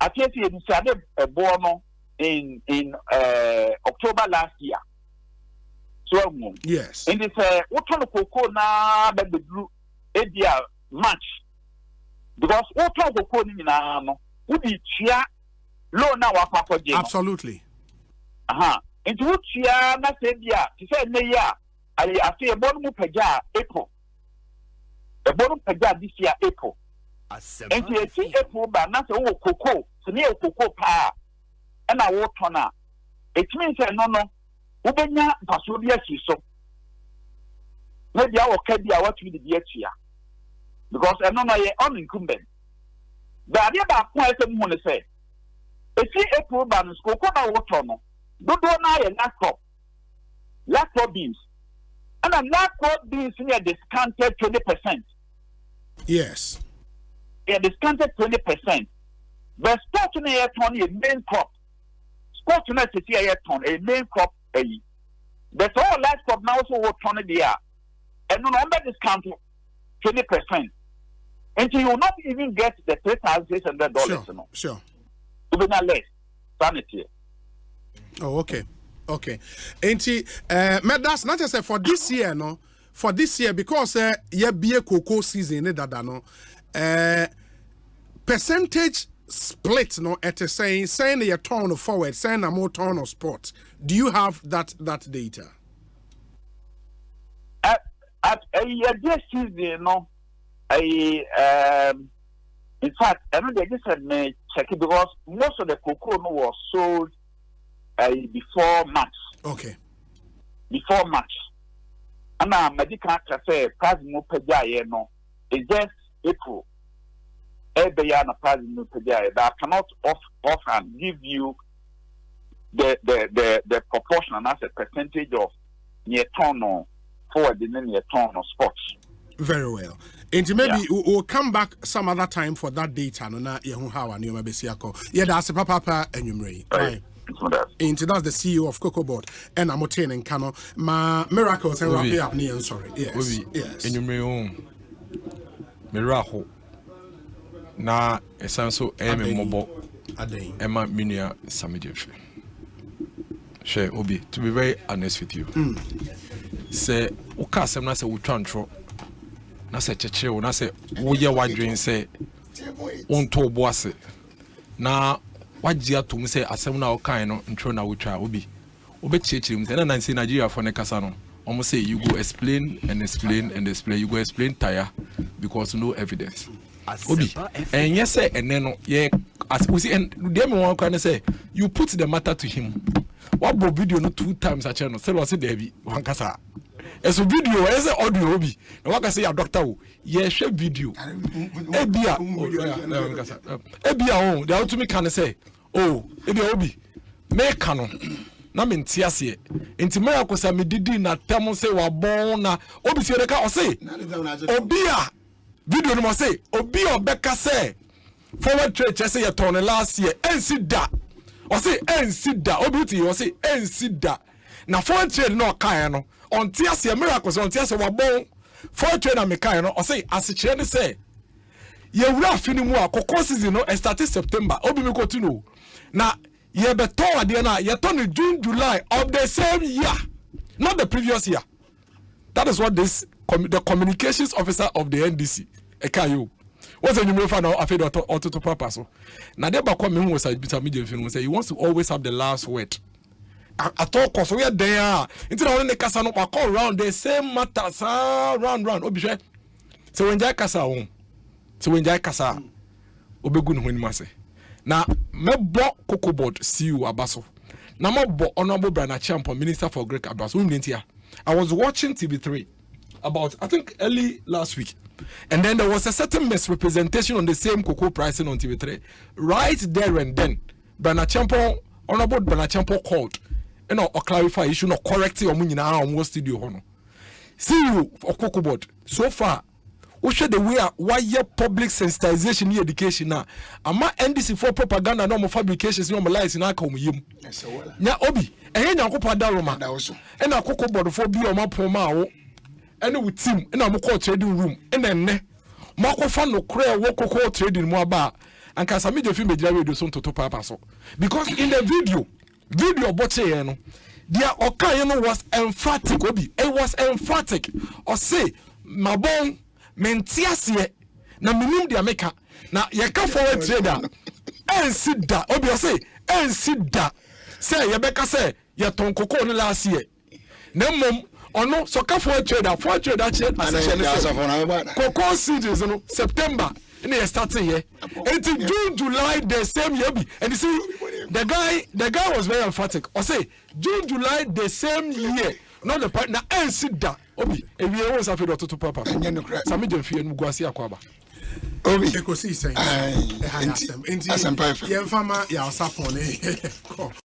Atiesi e decided a bono in October last year. So yes. And it's what kind of cocoa na be blue ebia March. Because what kind of cocoa ni na no would be chia low na wa kwa je. Absolutely. Aha. Into what chia na say bia ti say ne ya I say a bonu peja April. A bonu peja this year April. And you see April but not oh cocoa so near cocoa pa and I walk on her. It means no ubenya pasobia so maybe I will carry what we did yet here because I know my unincumbent. The idea that point to say if you April ban cocoa na water no do na ye laptop beans and a laptop beans near discounted 20%. Yes. Yeah, discounted 20%. But sport in a ton a main crop. Sport in a ton a main crop a. But all last crop now also what ton of the year. And no number discounted 20%. And you will not even get the $3,600. Sure. No. Sure. Even less. Sanity. Oh, okay. Okay. And that's not just for this year, no. For this year, because ye be a cocoa season, that no. Percentage split, no. At saying a turn of forward, saying a more turn of sport. Do you have that data? At a year season, no. In fact, I know they just had me check it because most of the cocoa no was sold before March. Okay. Before March. And now medical say price no pay no. It's just April. Every year na price no pay that I cannot offhand give you the proportion and as a percentage of near ton or forward in near ton or sports. Very well. And maybe we'll come back some other time for that data. No, na yehu hawa ni omabesiako. Yeah, that's papa enyumre. Right. Into that's the CEO of Cocoa Board and I'm and Kano. My miracles and wrap it up near sorry. Yes. Yes. Enyumre miracle. Na esanso eme mobo Ade. Emma Minia Samijefe. Share Obi, to be very honest with you. Say ukasem na se utwantro na se chechire na se woye wadwen se onto boase na wagye atom se asem na okan no ntro na wotwa Obi obechechire mu se na nansi Nigeria for ne kasa no omo say you go explain and explain and explain, you go explain tire because no evidence. Obi and yes say and then yeah as we see and dem one kan say you put the matter to him. What bo video no 2 times a channel say was there be one kasa eso video ese audio Obi na waka say ya doctor o ye hwe video ebia on they to me can say oh ebia Obi make no na me ntiase enti me akosa me didi na tem say wa bon na Obi se reka o say Obi a video no mo say Obi obeka say forward trade say ya turn last year ensi da o say ensi da Obi ti o say ensi da na forward trade no kan no on tiase miracles on tiase wa bon forward trade na me kan no o say asechire ne say ye wura afini mu akoko season no start September Obi me ko tu no na ye beton ade na ye turn June July of the same year not the previous year. That is what this the communications officer of the NDC Ekayo. What's the new fan of Afed Auto Purpose? Now, they back me was a bit of media film. Say he wants to always have the last word. At all costs, we are there. Instead of the Casano, I call around the same matters, round. Obisha. So when Jai Casa home, so when Jai Casa, Obegun when Masse. Now, me block Cocoa Board, see you Abaso. Now, my honorable Brana Champion, Minister for Greek Abbas. I was watching TV3 about, I think, early last week. And then there was a certain misrepresentation on the same cocoa pricing on TV3. Right there and then, Honorable Brana Champion called. Or clarify issue, not correct your money now on what studio honor. See you for Cocoa Board. So far, we show the way why your public sensitization in education now. Ama NDC for propaganda no more fabrications no more lies in our community. Nya obi, ehenya akoppa da Roma. E na Cocoa Board for bi o ma poma wo. Ene with team, e na mo call trading room. E na nne. Mo akofa no kra wo cocoa trading mo aba. Anka sami de film ejira radio so toto papa so. Because in the video boche ye no. Dia okaye no was emphatic obi. It was emphatic. Osei mabon mentiasie na minim dia meka na yeka forward trader ensida obi say ensida say yebeka say ye ton koko no last year na mom ono so ka forward trader koko seasons no September na starting here until June July the same year be and you see the guy was very emphatic or say June July the same year not the partner ensida obi ewie was after to papa sami Gyamfi and Aboagye obi Ekosiisen On Asempa yemfama ya osapon